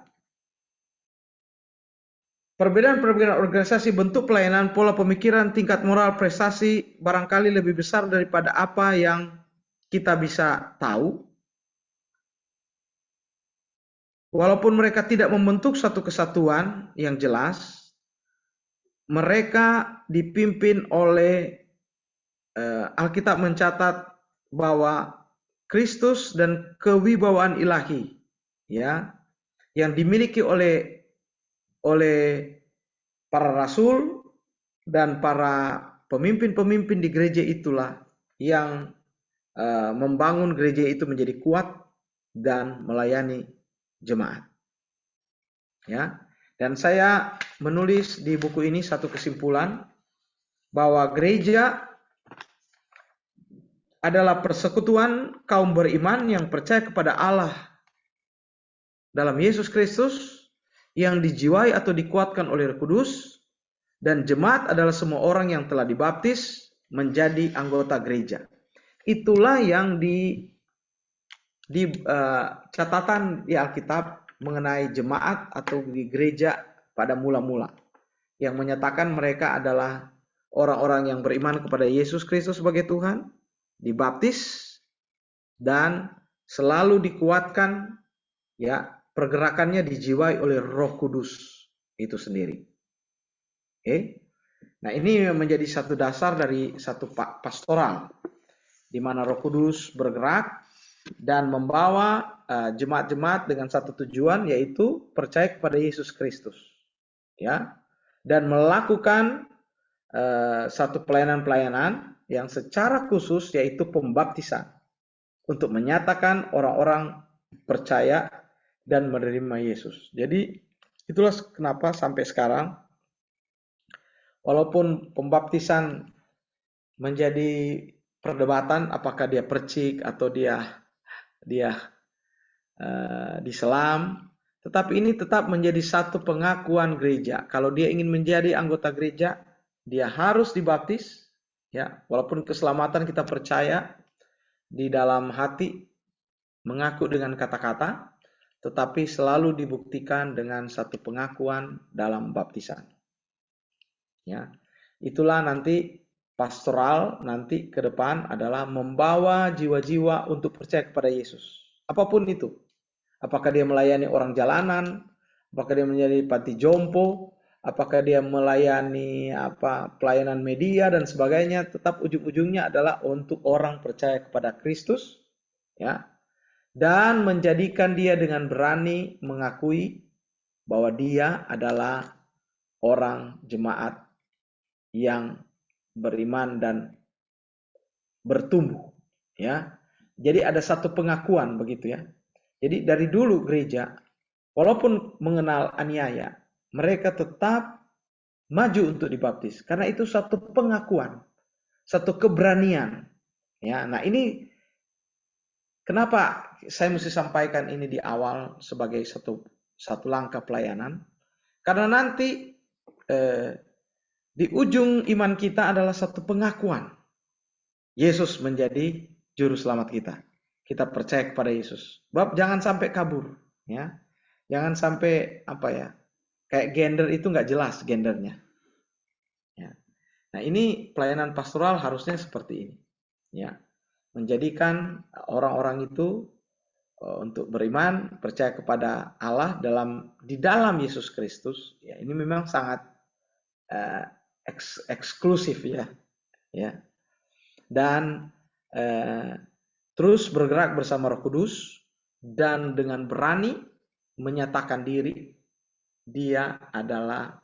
Perbedaan-perbedaan organisasi, bentuk pelayanan, pola pemikiran, tingkat moral, prestasi barangkali lebih besar daripada apa yang kita bisa tahu. Walaupun mereka tidak membentuk satu kesatuan yang jelas, mereka dipimpin oleh Alkitab mencatat bahwa Kristus dan kewibawaan ilahi, ya, yang dimiliki oleh para rasul dan para pemimpin-pemimpin di gereja itulah yang membangun gereja itu menjadi kuat dan melayani jemaat. Ya, dan saya menulis di buku ini satu kesimpulan bahwa gereja adalah persekutuan kaum beriman yang percaya kepada Allah dalam Yesus Kristus yang dijiwai atau dikuatkan oleh Roh Kudus, dan jemaat adalah semua orang yang telah dibaptis menjadi anggota gereja. Itulah yang di catatan di Alkitab mengenai jemaat atau di gereja pada mula-mula, yang menyatakan mereka adalah orang-orang yang beriman kepada Yesus Kristus sebagai Tuhan, dibaptis, dan selalu dikuatkan, ya, pergerakannya dijiwai oleh Roh Kudus itu sendiri. Oke. Nah, ini menjadi satu dasar dari satu pastoral di mana Roh Kudus bergerak dan membawa jemaat-jemaat dengan satu tujuan, yaitu percaya kepada Yesus Kristus, ya, dan melakukan satu pelayanan-pelayanan yang secara khusus, yaitu pembaptisan, untuk menyatakan orang-orang percaya dan menerima Yesus. Jadi itulah kenapa sampai sekarang, walaupun pembaptisan menjadi perdebatan apakah dia percik atau dia diselam, tetapi ini tetap menjadi satu pengakuan gereja. Kalau dia ingin menjadi anggota gereja, dia harus dibaptis, ya, walaupun keselamatan kita percaya di dalam hati, mengaku dengan kata-kata, tetapi selalu dibuktikan dengan satu pengakuan dalam baptisan. Ya, itulah nanti pastoral nanti ke depan adalah membawa jiwa-jiwa untuk percaya kepada Yesus. Apapun itu. Apakah dia melayani orang jalanan, apakah dia menjadi panti jompo, apakah dia melayani pelayanan media dan sebagainya, tetap ujung-ujungnya adalah untuk orang percaya kepada Kristus, ya, dan menjadikan dia dengan berani mengakui bahwa dia adalah orang jemaat yang beriman dan bertumbuh, ya. Jadi ada satu pengakuan begitu, ya. Jadi dari dulu gereja, walaupun mengenal aniaya, mereka tetap maju untuk dibaptis karena itu satu pengakuan, satu keberanian, ya. Nah, ini kenapa saya mesti sampaikan ini di awal sebagai satu langkah pelayanan, karena nanti di ujung iman kita adalah satu pengakuan Yesus menjadi juru selamat kita. Kita percaya kepada Yesus. Bab jangan sampai kabur, ya. Jangan sampai Kayak gender itu nggak jelas gendernya. Ya. Nah, ini pelayanan pastoral harusnya seperti ini. Ya, menjadikan orang-orang itu untuk beriman, percaya kepada Allah di dalam Yesus Kristus. Ya, ini memang sangat eksklusif ya. Ya. Dan terus bergerak bersama Roh Kudus dan dengan berani menyatakan diri dia adalah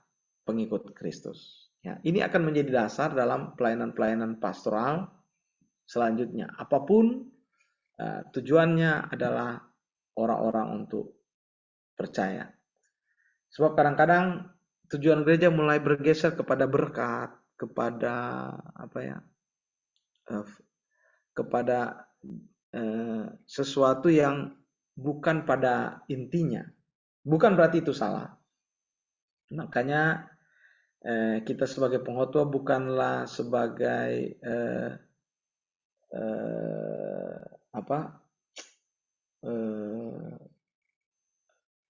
pengikut Kristus. Ya, ini akan menjadi dasar dalam pelayanan-pelayanan pastoral selanjutnya. Apapun tujuannya adalah orang-orang untuk percaya. Sebab kadang-kadang tujuan gereja mulai bergeser kepada berkat, kepada apa ya, kepada sesuatu yang bukan pada intinya. Bukan berarti itu salah. Makanya kita sebagai pengkhotbah bukanlah sebagai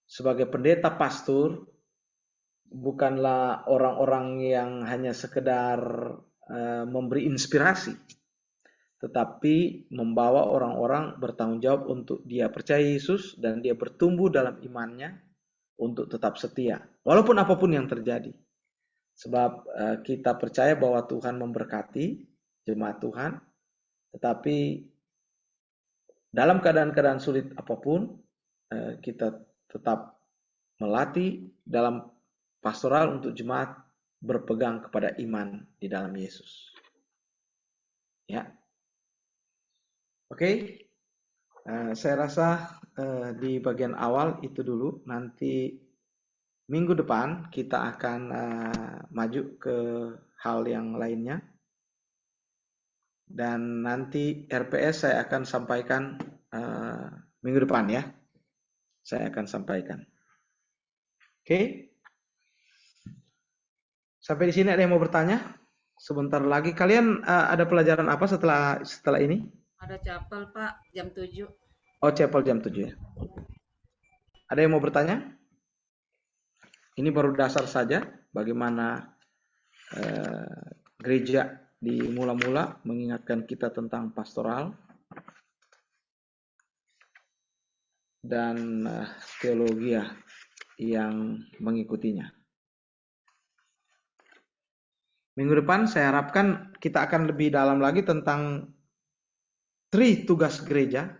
sebagai pendeta pastor, bukanlah orang-orang yang hanya sekedar memberi inspirasi, tetapi membawa orang-orang bertanggung jawab untuk dia percaya Yesus dan dia bertumbuh dalam imannya untuk tetap setia, walaupun apapun yang terjadi. Sebab kita percaya bahwa Tuhan memberkati jemaat Tuhan, tetapi dalam keadaan-keadaan sulit apapun, kita tetap melatih dalam pastoral untuk jemaat berpegang kepada iman di dalam Yesus. Ya, oke. Saya rasa di bagian awal itu dulu. Nanti minggu depan kita akan maju ke hal yang lainnya. Dan nanti RPS saya akan sampaikan minggu depan ya. Saya akan sampaikan. Oke. Sampai di sini ada yang mau bertanya? Sebentar lagi. Kalian ada pelajaran apa setelah ini? Ada chapel, Pak, jam 7. Oh, chapel jam 7 ya. Ada yang mau bertanya? Ini baru dasar saja bagaimana gereja di mula-mula mengingatkan kita tentang pastoral dan teologi yang mengikutinya. Minggu depan saya harapkan kita akan lebih dalam lagi tentang 3 tugas gereja.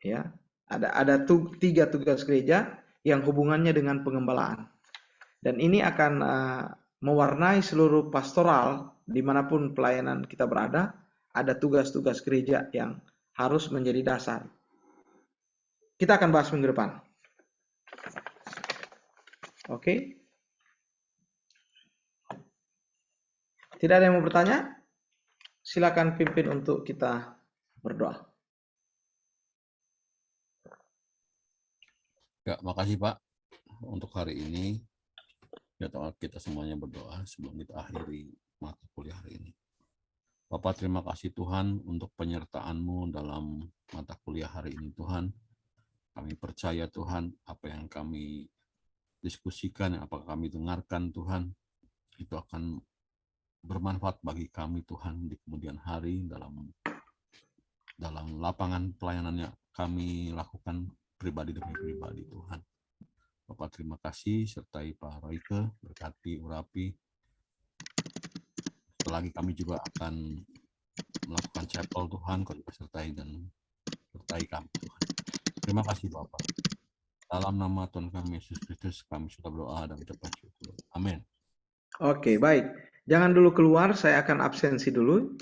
Ya, ada 3 tugas gereja yang hubungannya dengan pengembalaan. Dan ini akan mewarnai seluruh pastoral dimanapun pelayanan kita berada. Ada tugas-tugas gereja yang harus menjadi dasar. Kita akan bahas minggu depan. Oke. Tidak ada yang mau bertanya? Silakan pimpin untuk kita berdoa. Ya, makasih Pak untuk hari ini. Ya, kita semuanya berdoa sebelum kita akhiri mata kuliah hari ini. Bapak, terima kasih Tuhan untuk penyertaan-Mu dalam mata kuliah hari ini Tuhan. Kami percaya Tuhan apa yang kami diskusikan, apa yang kami dengarkan Tuhan, itu akan bermanfaat bagi kami Tuhan di kemudian hari dalam lapangan pelayanan yang kami lakukan pribadi demi pribadi Tuhan. Bapak terima kasih, sertai Pak Royke, berkati, urapi. Selagi kami juga akan melakukan chapel Tuhan, kau juga sertai kami Tuhan. Terima kasih Bapak. Dalam nama Tuhan kami Yesus Kristus, kami sudah berdoa dan ucapkan syukur. Amin. Oke, baik. Jangan dulu keluar, saya akan absensi dulu.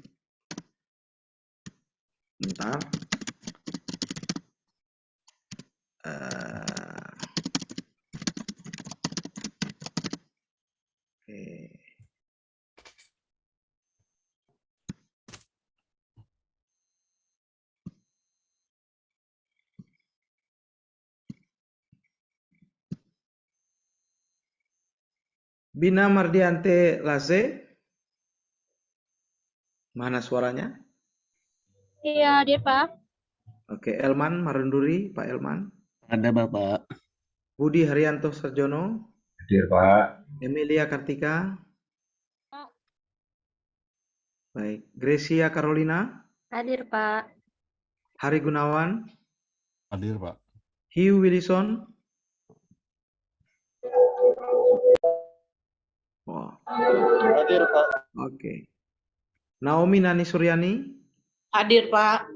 Bentar. Bina Mardiante Laze, mana suaranya? Iya, dia Pak. Oke, Elman Marunduri, Pak Elman. Ada Bapak. Budi Haryanto Sarjono. Hadir, Pak. Emilia Kartika. Pak. Baik. Gracia Carolina. Hadir, Pak. Hari Gunawan. Hadir, Pak. Hugh Willison. Oh. Hadir, Pak. Oke. Naomi Nani Suryani. Hadir, Pak.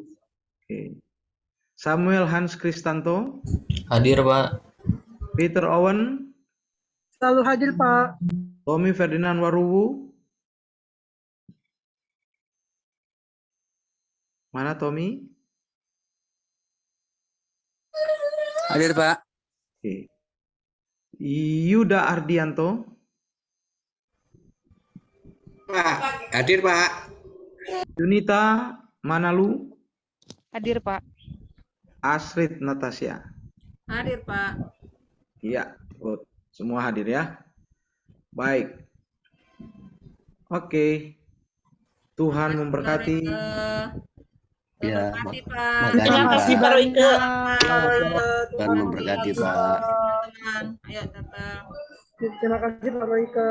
Oke. Samuel Hans Kristanto. Hadir, Pak. Peter Owen. Selalu hadir, Pak. Tommy Ferdinand Waruwu. Mana Tommy? Hadir, Pak. Oke. Yuda Ardianto. Pak, hadir, Pak. Yunita Manalu. Hadir, Pak. Astrid Natasha. Hadir, Pak. Iya, good. Semua hadir ya. Baik. Oke. Tuhan memberkati. Ya, Terima kasih, Pak. Terima kasih, Pak Royke. Tuhan memberkati, Pak. Teman, ayo datang. Terima kasih Pak Royke.